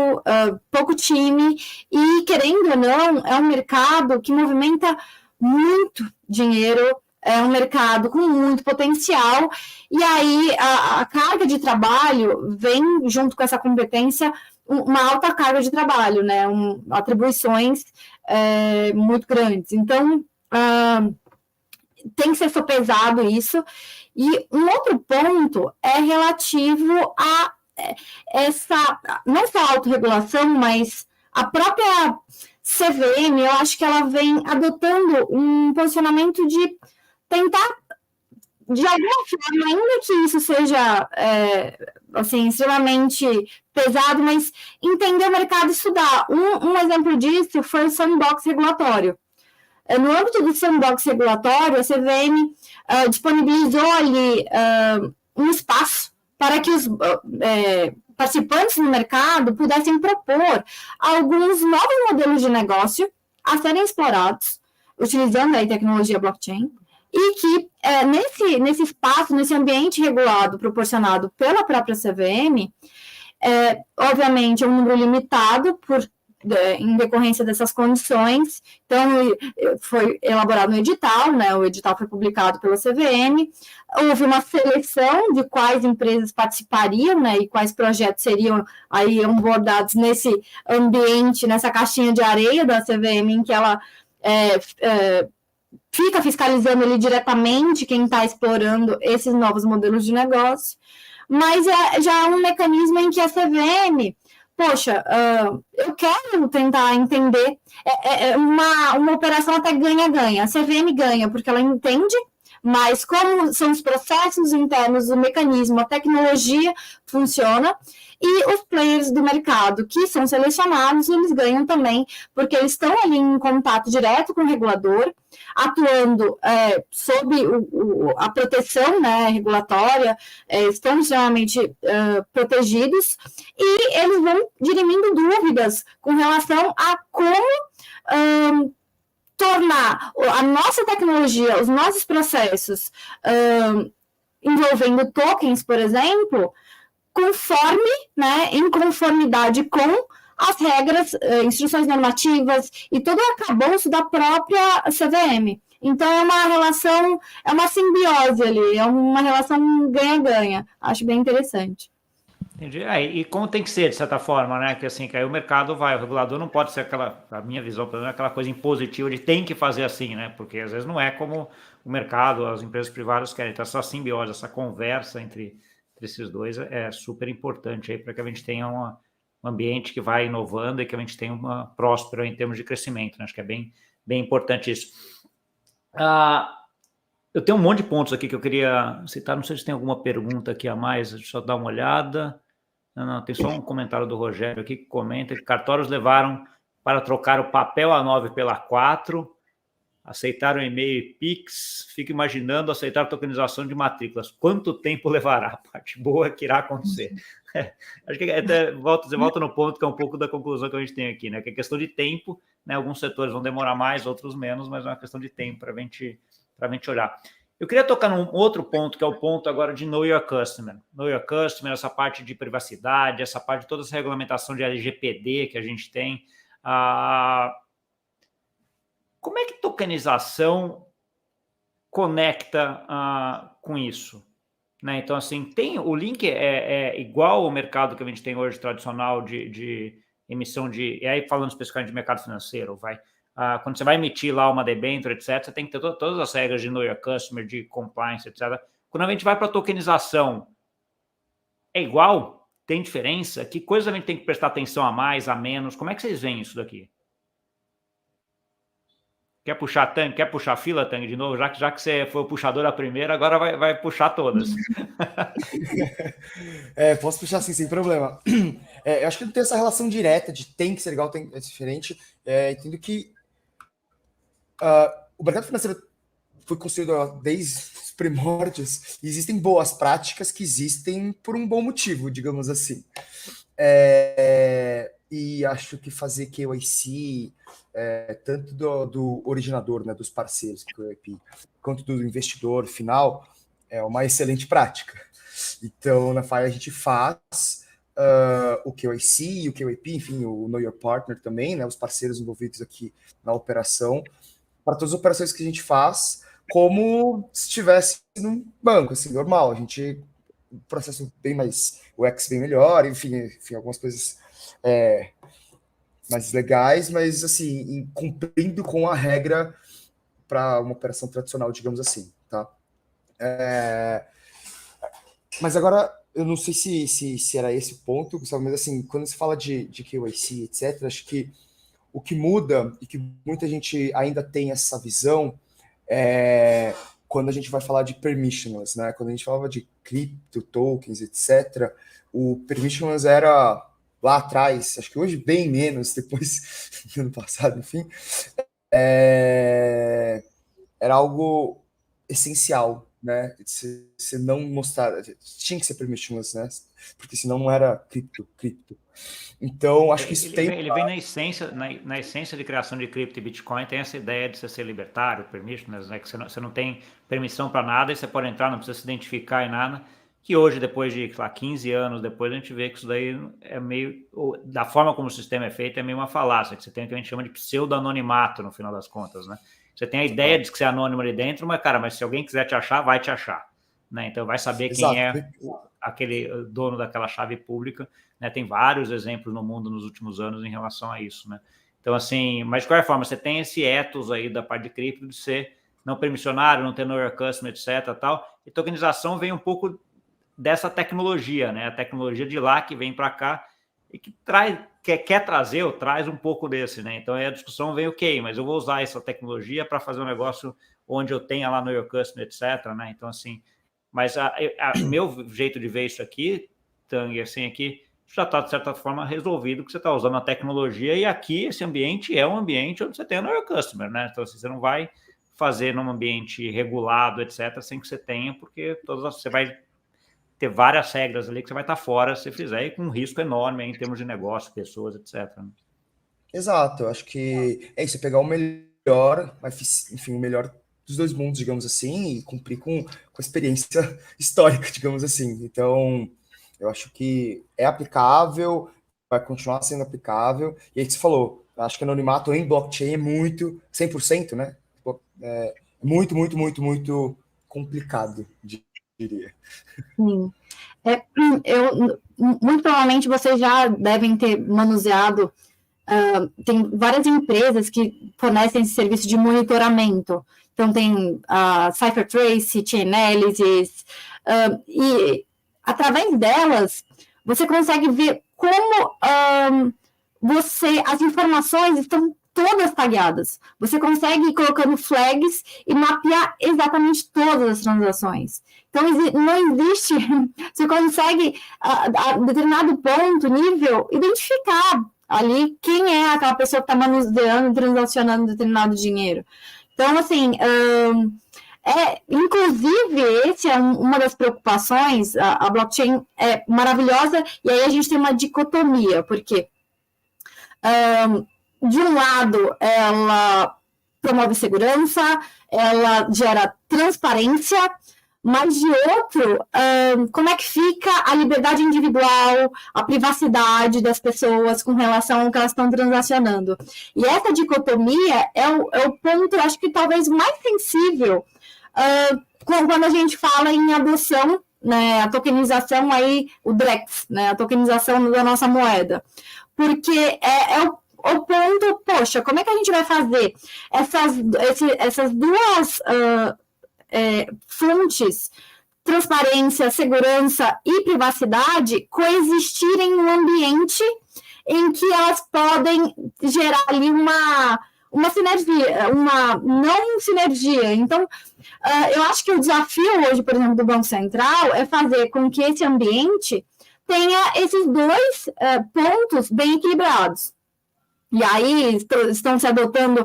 pouco time, e, querendo ou não, é um mercado que movimenta muito dinheiro, é um mercado com muito potencial, e aí a carga de trabalho vem junto com essa competência, uma alta carga de trabalho, né? Atribuições muito grandes. Então, tem que ser sopesado isso. E um outro ponto é relativo a essa, não só a autorregulação, mas a própria CVM, eu acho que ela vem adotando um posicionamento de tentar, de alguma forma, ainda que isso seja assim, extremamente pesado, mas entender o mercado e estudar. Um exemplo disso foi o sandbox regulatório. No âmbito do sandbox regulatório, a CVM disponibilizou ali um espaço para que os participantes no mercado pudessem propor alguns novos modelos de negócio a serem explorados, utilizando a tecnologia blockchain, e que nesse espaço, nesse ambiente regulado proporcionado pela própria CVM, obviamente é um número limitado em decorrência dessas condições. Então, foi elaborado um edital, né? O edital foi publicado pela CVM, houve uma seleção de quais empresas participariam, né? E quais projetos seriam aí abordados nesse ambiente, nessa caixinha de areia da CVM, em que ela fica fiscalizando ali diretamente quem está explorando esses novos modelos de negócio, mas já é um mecanismo em que a CVM, poxa, eu quero tentar entender, uma operação até ganha-ganha, a CVM ganha porque ela entende, mas como são os processos internos, o mecanismo, a tecnologia funciona, e os players do mercado que são selecionados, eles ganham também, porque eles estão ali em contato direto com o regulador, atuando sob a proteção, né, regulatória, estão extremamente protegidos, e eles vão dirimindo dúvidas com relação a como tornar a nossa tecnologia, os nossos processos, envolvendo tokens, por exemplo, conforme, né, em conformidade com as regras, instruções normativas e todo o arcabouço da própria CVM. Então, é uma relação, é uma simbiose ali, é uma relação ganha-ganha. Acho bem interessante. Entendi. E como tem que ser, de certa forma, né? Que assim, que aí o mercado vai, o regulador não pode ser aquela, a minha visão, pelo menos, aquela coisa impositiva de tem que fazer assim, né? Porque às vezes não é como o mercado, as empresas privadas querem. Então, essa simbiose, essa conversa entre esses dois é super importante aí para que a gente tenha um ambiente que vai inovando e que a gente tenha uma próspera em termos de crescimento, né? Acho que é bem importante isso. Eu tenho um monte de pontos aqui que eu queria citar, não sei se tem alguma pergunta aqui a mais, deixa eu só dar uma olhada. Não, tem só um comentário do Rogério aqui que comenta que cartórios levaram para trocar o papel A9 pela 4, aceitaram e-mail e Pix, fico imaginando aceitar a tokenização de matrículas. Quanto tempo levará? A parte boa é que irá acontecer. Acho que até volta no ponto que é um pouco da conclusão que a gente tem aqui, né? Que é questão de tempo, né? Alguns setores vão demorar mais, outros menos, mas é uma questão de tempo para a gente olhar. Eu queria tocar num outro ponto, que é o ponto agora de Know Your Customer. Know Your Customer, essa parte de privacidade, essa parte de toda essa regulamentação de LGPD que a gente tem. Como é que tokenização conecta com isso? Né? Então, assim, o link é igual ao mercado que a gente tem hoje tradicional de emissão de... E aí, falando especificamente de mercado financeiro, quando você vai emitir lá uma debênture, etc., você tem que ter todas as regras de Know Your Customer, de compliance, etc. Quando a gente vai para a tokenização, é igual? Tem diferença? Que coisa a gente tem que prestar atenção a mais, a menos? Como é que vocês veem isso daqui? Quer puxar Tang? Quer puxar fila, Tang, de novo? Já que você foi o puxador a primeira, agora vai puxar todas. Posso puxar sim, sem problema. Eu acho que não tem essa relação direta de tem que ser igual, tem que ser diferente. Entendo que o mercado financeiro foi construído desde os primórdios e existem boas práticas que existem por um bom motivo, digamos assim. E acho que fazer KYC, tanto do originador, né, dos parceiros, que é o IP, quanto do investidor final, é uma excelente prática. Então, na FI a gente faz o KYC, o KYP, enfim, o Know Your Partner também, né, os parceiros envolvidos aqui na operação, para todas as operações que a gente faz, como se estivesse num banco, assim, normal. A gente, um processo bem mais, o UX bem melhor, enfim, algumas coisas mais legais, mas, assim, cumprindo com a regra para uma operação tradicional, digamos assim, tá? Mas agora, eu não sei se era esse o ponto, Gustavo, mas, assim, quando se fala de KYC, etc., acho que o que muda, e que muita gente ainda tem essa visão, quando a gente vai falar de permissionless, né? Quando a gente falava de cripto, tokens, etc., o permissionless era lá atrás, acho que hoje bem menos, depois do ano passado, enfim, era algo essencial, né? Você não mostrar, tinha que ser permissionless, né? Porque senão não era cripto. Então, acho que isso ele vem na essência, na essência de criação de cripto e Bitcoin, tem essa ideia de você ser libertário, permissionless, né? Que você não tem permissão para nada e você pode entrar, não precisa se identificar em nada. Que hoje, depois de, lá, 15 anos depois, a gente vê que isso daí é meio, da forma como o sistema é feito, é meio uma falácia, que você tem o que a gente chama de pseudo-anonimato, no final das contas, né? Você tem a ideia de que você é anônimo ali dentro, mas, cara, se alguém quiser te achar, vai te achar, né? Então, vai saber quem é aquele dono daquela chave pública, né? Tem vários exemplos no mundo nos últimos anos em relação a isso, né? Então, assim, mas de qualquer forma, você tem esse ethos aí da parte de cripto de ser não permissionário, não ter know your customer, etc, tal, e tokenização vem um pouco dessa tecnologia, né? A tecnologia de lá que vem para cá e que quer trazer ou traz um pouco desse, né? Então aí a discussão vem, ok, mas eu vou usar essa tecnologia para fazer um negócio onde eu tenha lá no Your Customer, etc, né? Então, assim, mas meu jeito de ver isso aqui, Tang, assim, aqui já está, de certa forma, resolvido que você está usando a tecnologia e aqui esse ambiente é um ambiente onde você tem o Your Customer, né? Então, assim, você não vai fazer num ambiente regulado, etc, sem que você tenha, porque você vai ter várias regras ali que você vai estar fora se fizer, e com um risco enorme aí, em termos de negócio, pessoas, etc. Exato, eu acho que é isso, pegar o melhor, enfim, o melhor dos dois mundos, digamos assim, e cumprir com a experiência histórica, digamos assim. Então, eu acho que é aplicável, vai continuar sendo aplicável, e aí que você falou, acho que anonimato em blockchain é muito, 100%, né? É muito complicado, diria. Sim. Muito provavelmente vocês já devem ter manuseado. Tem várias empresas que fornecem esse serviço de monitoramento. Então, tem a CipherTrace, Chainalysis, e através delas, você consegue ver como as informações estão todas tagueadas. Você consegue ir colocando flags e mapear exatamente todas as transações. Então, não existe... Você consegue, a determinado ponto, nível, identificar ali quem é aquela pessoa que está manuseando, transacionando determinado dinheiro. Então, assim, inclusive, essa é uma das preocupações. A blockchain é maravilhosa, e aí a gente tem uma dicotomia, porque... de um lado, ela promove segurança, ela gera transparência, mas de outro, como é que fica a liberdade individual, a privacidade das pessoas com relação ao que elas estão transacionando? E essa dicotomia é o ponto, acho que talvez mais sensível quando a gente fala em adoção, né, a tokenização aí, o DREX, né, a tokenização da nossa moeda. Porque o ponto, poxa, como é que a gente vai fazer essas duas fontes, transparência, segurança e privacidade, coexistirem num ambiente em que elas podem gerar ali uma sinergia, uma não sinergia. Então, eu acho que o desafio hoje, por exemplo, do Banco Central é fazer com que esse ambiente tenha esses dois pontos bem equilibrados. E aí estão se adotando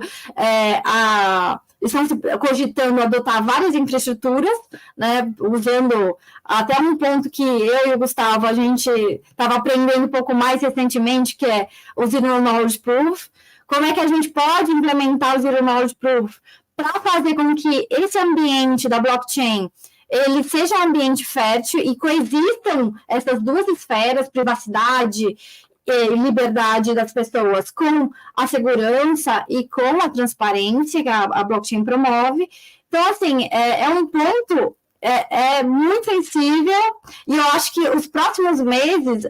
estão cogitando adotar várias infraestruturas, né, usando até um ponto que eu e o Gustavo, a gente estava aprendendo um pouco mais recentemente, que é o Zero Knowledge Proof. Como é que a gente pode implementar o Zero Knowledge Proof para fazer com que esse ambiente da blockchain ele seja um ambiente fértil e coexistam essas duas esferas, privacidade e liberdade das pessoas, com a segurança e com a transparência que a blockchain promove. Então, assim, é um ponto muito sensível, e eu acho que os próximos meses,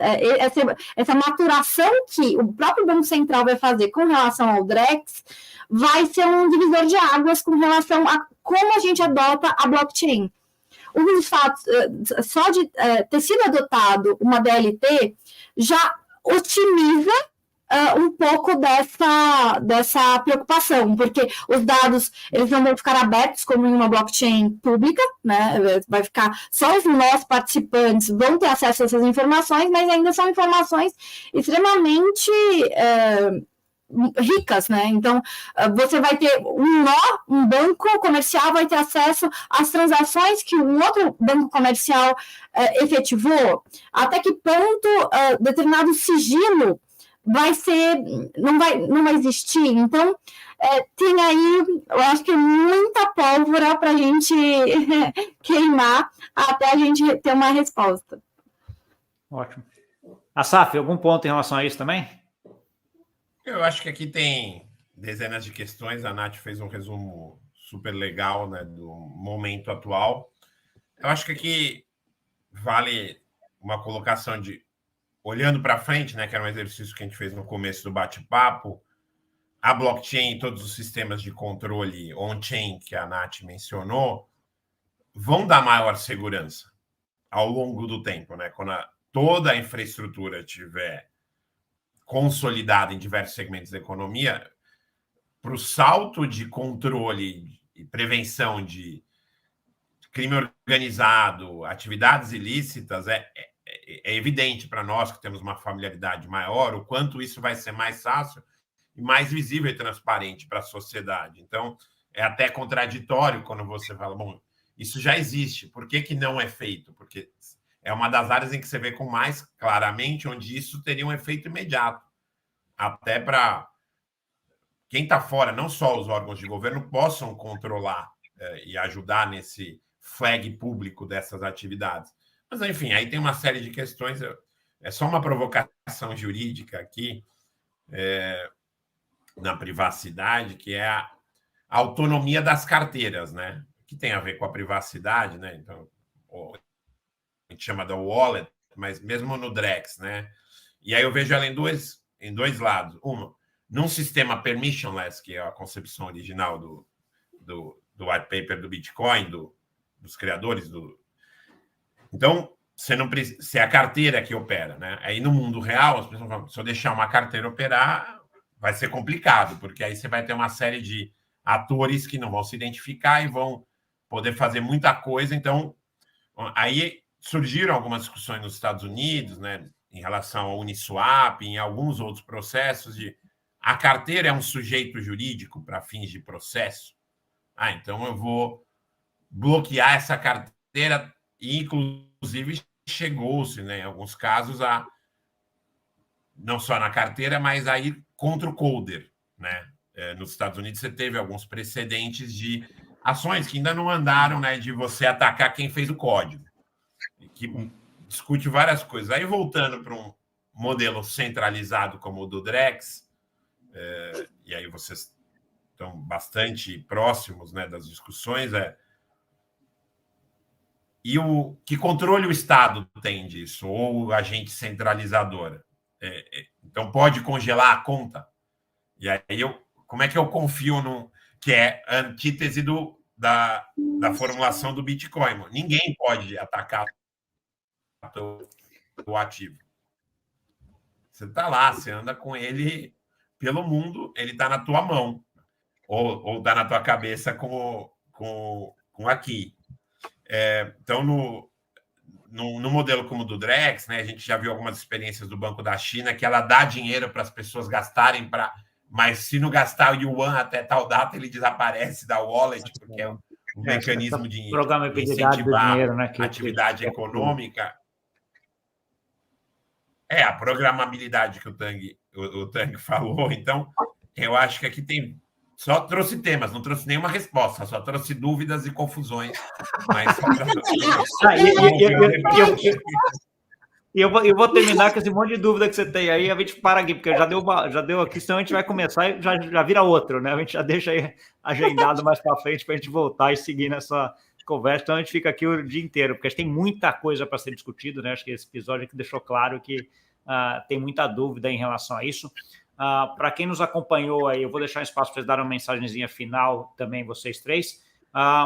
essa maturação que o próprio Banco Central vai fazer com relação ao Drex, vai ser um divisor de águas com relação a como a gente adota a blockchain. Um dos fatos, só de ter sido adotado uma DLT, já otimiza um pouco dessa preocupação, porque os dados eles não vão ficar abertos como em uma blockchain pública, né? Vai ficar só os nossos participantes vão ter acesso a essas informações, mas ainda são informações extremamente ricas, né? Então, você vai ter um banco comercial vai ter acesso às transações que um outro banco comercial efetivou. Até que ponto determinado sigilo não vai existir. Então, tem aí, eu acho que muita pólvora para a gente queimar até a gente ter uma resposta. Ótimo. Assaf, algum ponto em relação a isso também? Eu acho que aqui tem dezenas de questões. A Nath fez um resumo super legal, né, do momento atual. Eu acho que aqui vale uma colocação de olhando para frente, né, que era um exercício que a gente fez no começo do bate-papo. A blockchain e todos os sistemas de controle on-chain que a Nath mencionou vão dar maior segurança ao longo do tempo, né? Quando toda a infraestrutura tiver consolidada em diversos segmentos da economia, para o salto de controle e prevenção de crime organizado, atividades ilícitas, é evidente para nós que temos uma familiaridade maior o quanto isso vai ser mais fácil e mais visível e transparente para a sociedade. Então, é até contraditório quando você fala, bom, isso já existe, por que não é feito? Porque é uma das áreas em que você vê com mais claramente onde isso teria um efeito imediato. Até para quem está fora, não só os órgãos de governo, possam controlar e ajudar nesse flag público dessas atividades. Mas, enfim, aí tem uma série de questões. É só uma provocação jurídica aqui na privacidade, que é a autonomia das carteiras, né? Que tem a ver com a privacidade, né? Então, a gente chama da wallet, mas mesmo no Drex, né? E aí eu vejo ela em dois lados. Uma, num sistema permissionless, que é a concepção original do white paper do Bitcoin, dos criadores do... Então, você não precisa... Se é a carteira que opera, né? Aí no mundo real, as pessoas falam, se eu deixar uma carteira operar, vai ser complicado, porque aí você vai ter uma série de atores que não vão se identificar e vão poder fazer muita coisa. Então, aí surgiram algumas discussões nos Estados Unidos, né, em relação ao Uniswap, em alguns outros processos de a carteira é um sujeito jurídico para fins de processo. Então eu vou bloquear essa carteira e, inclusive, chegou-se, né, em alguns casos, a não só na carteira, mas aí contra o coder, né? Nos Estados Unidos você teve alguns precedentes de ações que ainda não andaram, né, de você atacar quem fez o código, que discute várias coisas. Aí, voltando para um modelo centralizado como o do Drex, e aí vocês estão bastante próximos, né, das discussões, e que controle o Estado tem disso, ou o agente centralizador? Então, pode congelar a conta? E aí, como é que eu confio que é a antítese da formulação do Bitcoin? Ninguém pode atacar o ativo. Você está lá, você anda com ele pelo mundo, ele está na tua mão, ou está na tua cabeça com aqui. Então, no modelo como o do Drex, né, a gente já viu algumas experiências do Banco da China que ela dá dinheiro para as pessoas gastarem para mas se não gastar o yuan até tal data, ele desaparece da wallet, porque é um mecanismo de incentivar dinheiro, né, a atividade econômica. A programabilidade que o Tang falou. Então, eu acho que aqui tem... Só trouxe temas, não trouxe nenhuma resposta, só trouxe dúvidas e confusões. Mas eu vou terminar com esse monte de dúvida que você tem aí, a gente para aqui, porque já deu aqui, senão a gente vai começar e já vira outro, né? A gente já deixa aí agendado mais para frente para a gente voltar e seguir nessa conversa. Então a gente fica aqui o dia inteiro, porque a gente tem muita coisa para ser discutido, né? Acho que esse episódio aqui deixou claro que tem muita dúvida em relação a isso. Para quem nos acompanhou aí, eu vou deixar um espaço para vocês darem uma mensagenzinha final também, vocês três.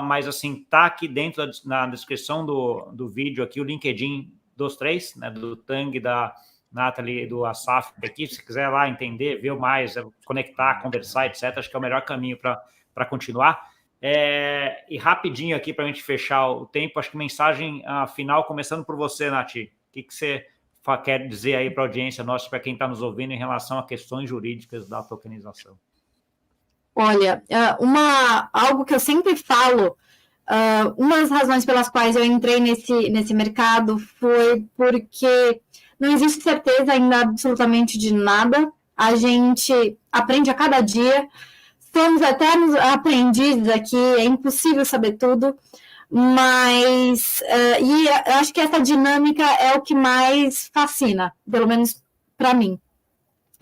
Mas assim, tá aqui dentro na descrição do vídeo aqui o LinkedIn dos três, né, do Tang, da Nathalie e do Asaf aqui. Se quiser lá entender, ver mais, conectar, conversar, etc., acho que é o melhor caminho para continuar. E rapidinho aqui para a gente fechar o tempo, acho que mensagem final, começando por você, Nath. O que você quer dizer aí para a audiência nossa, para quem está nos ouvindo em relação a questões jurídicas da tokenização? Olha, algo que eu sempre falo, uma das razões pelas quais eu entrei nesse mercado foi porque não existe certeza ainda absolutamente de nada. A gente aprende a cada dia, somos eternos aprendizes aqui, é impossível saber tudo, mas e eu acho que essa dinâmica é o que mais fascina, pelo menos para mim.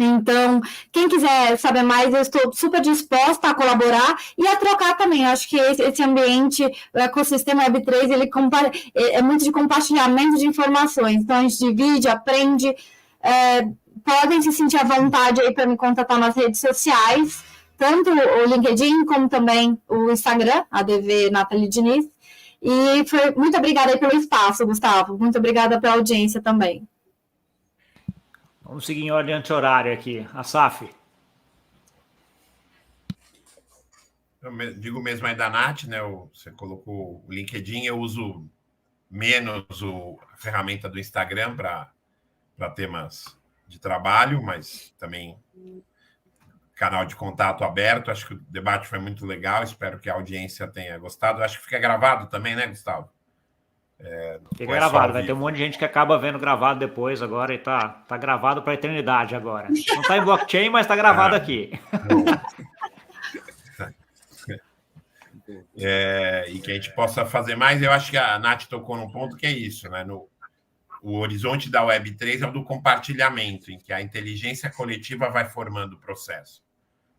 Então, quem quiser saber mais, eu estou super disposta a colaborar e a trocar também. Eu acho que esse ambiente, o ecossistema Web3, ele é muito de compartilhamento de informações. Então, a gente divide, aprende. Podem se sentir à vontade aí para me contatar nas redes sociais, tanto o LinkedIn como também o Instagram, ADV Nathalie Diniz. E muito obrigada aí pelo espaço, Gustavo. Muito obrigada pela audiência também. Vamos seguir em ordem anti-horário aqui. Asaf. Eu digo mesmo aí da Nath, né? Você colocou o LinkedIn, eu uso menos a ferramenta do Instagram para temas de trabalho, mas também canal de contato aberto. Acho que o debate foi muito legal, espero que a audiência tenha gostado. Acho que fica gravado também, né, Gustavo? Fica gravado, vai ter um monte de gente que acaba vendo gravado depois agora e tá gravado para a eternidade agora. Não está em blockchain, mas está gravado aqui. E que a gente possa fazer mais. Eu acho que a Nath tocou num ponto que é isso, né? O horizonte da Web3 é o do compartilhamento, em que a inteligência coletiva vai formando o processo.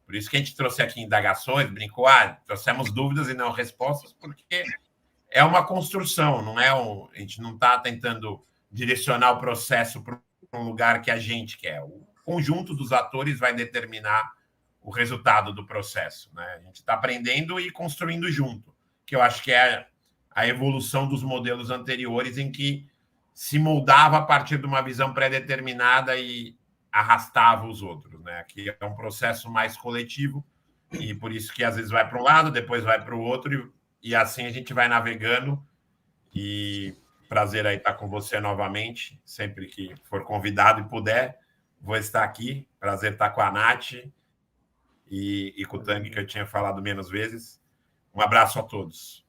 Por isso que a gente trouxe aqui indagações, brincou, trouxemos dúvidas e não respostas, porque é uma construção, não é a gente não está tentando direcionar o processo para um lugar que a gente quer. O conjunto dos atores vai determinar o resultado do processo, né? A gente está aprendendo e construindo junto, que eu acho que é a evolução dos modelos anteriores em que se moldava a partir de uma visão pré-determinada e arrastava os outros, né? Aqui é um processo mais coletivo e por isso que às vezes vai para um lado, depois vai para o outro e assim a gente vai navegando. E prazer aí estar com você novamente, sempre que for convidado e puder, vou estar aqui. Prazer estar com a Nath e com o Tang, que eu tinha falado menos vezes. Um abraço a todos.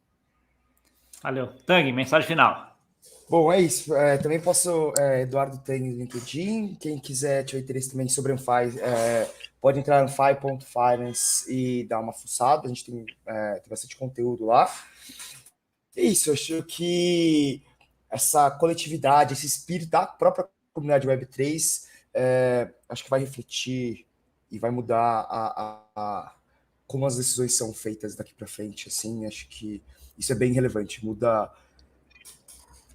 Valeu. Tang, mensagem final. Bom, é isso. Também posso, Eduardo Tang no LinkedIn. Quem quiser, tiver interesse também sobre a Anfy, pode entrar no anfy.finance e dar uma fuçada. A gente tem bastante conteúdo lá. É isso, eu acho que essa coletividade, esse espírito da própria comunidade Web3, acho que vai refletir e vai mudar como as decisões são feitas daqui para frente. Assim, acho que isso é bem relevante, muda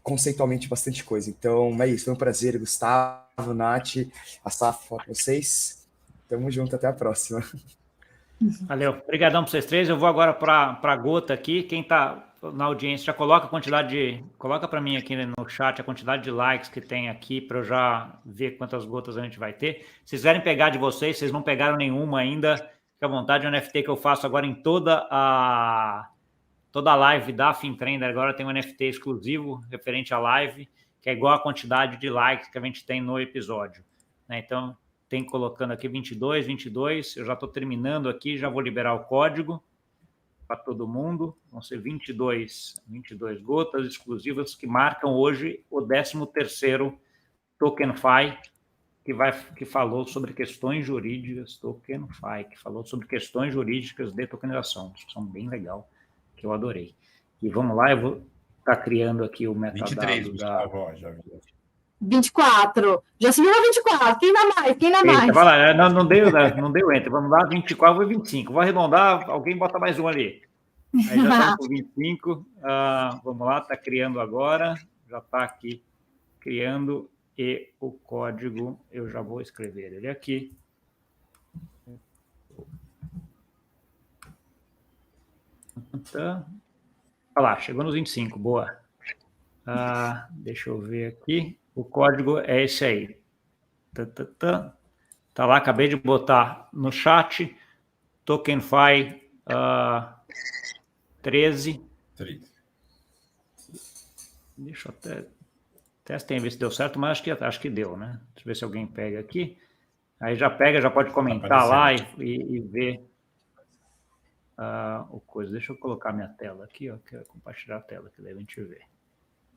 conceitualmente bastante coisa. Então, é isso, foi um prazer, Gustavo, Nath, Asaf, com vocês. Tamo junto, até a próxima. Valeu, obrigadão para vocês três. Eu vou agora para a gota aqui. Quem está na audiência já coloca para mim aqui no chat a quantidade de likes que tem aqui para eu já ver quantas gotas a gente vai ter. Se vocês quiserem pegar de vocês não pegaram nenhuma ainda, fica à vontade. O NFT que eu faço agora em toda a live da FinTrender, agora tem um NFT exclusivo referente à live, que é igual a quantidade de likes que a gente tem no episódio, né? Então, tem colocando aqui 22, eu já estou terminando aqui, já vou liberar o código para todo mundo, vão ser 22 gotas exclusivas que marcam hoje o 13º TokenFi, que falou sobre questões jurídicas, TokenFi, que falou sobre questões jurídicas de tokenização, discussão bem legal, que eu adorei. E vamos lá, eu vou estar criando aqui o metadado 23, Gustavo, já vi. 24. Já subiu a 24. Quem dá mais? Eita, vai lá. Não deu enter. Vamos lá, 24 e 25. Vou arredondar, alguém bota mais um ali. Aí já estamos com 25. Vamos lá, está criando agora. Já está aqui criando. E o código, eu já vou escrever ele aqui. Olha lá, chegou nos 25, boa. Deixa eu ver aqui. O código é esse aí. Tá lá, acabei de botar no chat. TokenFi 13. Deixa eu até testem, ver se deu certo, mas acho que deu, né? Deixa eu ver se alguém pega aqui. Aí já pega, já pode comentar lá e ver o coisa. Deixa eu colocar minha tela aqui, ó. Quero compartilhar a tela, que daí a gente vê.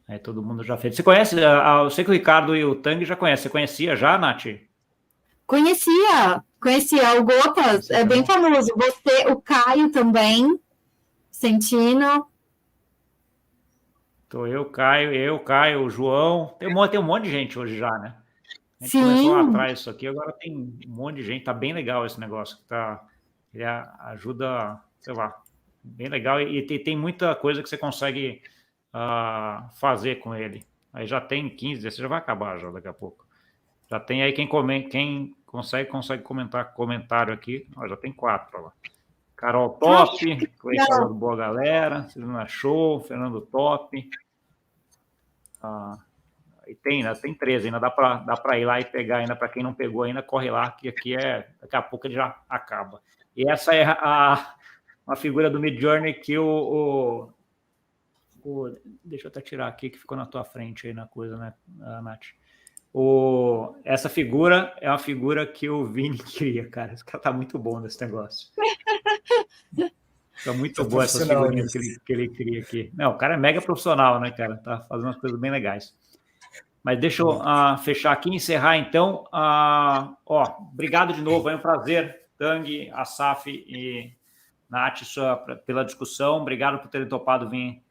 Aí todo mundo já fez. Você conhece? Eu sei que o Ricardo e o Tang já conhecem. Você conhecia já, Nath? Conhecia. O Gotas, é bem famoso. Você, o Caio também, Centino. Então, eu, Caio, o João. Tem um monte de gente hoje já, né? A gente Sim. começou lá atrás isso aqui, agora tem um monte de gente. Tá bem legal esse negócio. Ele ajuda, sei lá, bem legal. E tem muita coisa que você consegue fazer com ele. Aí já tem 15, você já vai acabar já daqui a pouco. Já tem aí quem consegue comentar comentário aqui. Já tem 4 lá. Carol Top, Clay falando boa galera, Silvana Show, Fernando Top. E tem 13, ainda dá para ir lá e pegar ainda, para quem não pegou ainda, corre lá, que aqui daqui a pouco ele já acaba. E essa é uma figura do Midjourney que deixa eu até tirar aqui, que ficou na tua frente aí na coisa, né, Nath? Essa figura é uma figura que o Vini cria, cara. Esse cara tá muito bom nesse negócio. Tá muito boa essa figurinha que ele cria aqui. Não, o cara é mega profissional, né, cara? Tá fazendo umas coisas bem legais. Mas deixa eu fechar aqui e encerrar, então. Obrigado de novo, é um prazer, Tang, Asaf e Nath, pela discussão. Obrigado por terem topado vir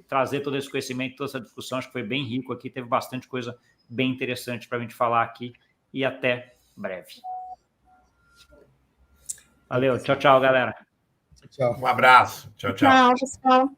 trazer todo esse conhecimento, toda essa discussão. Acho que foi bem rico aqui, teve bastante coisa bem interessante para a gente falar aqui. E até breve. Valeu, tchau, galera. Tchau. Um abraço. Tchau. Tchau, pessoal.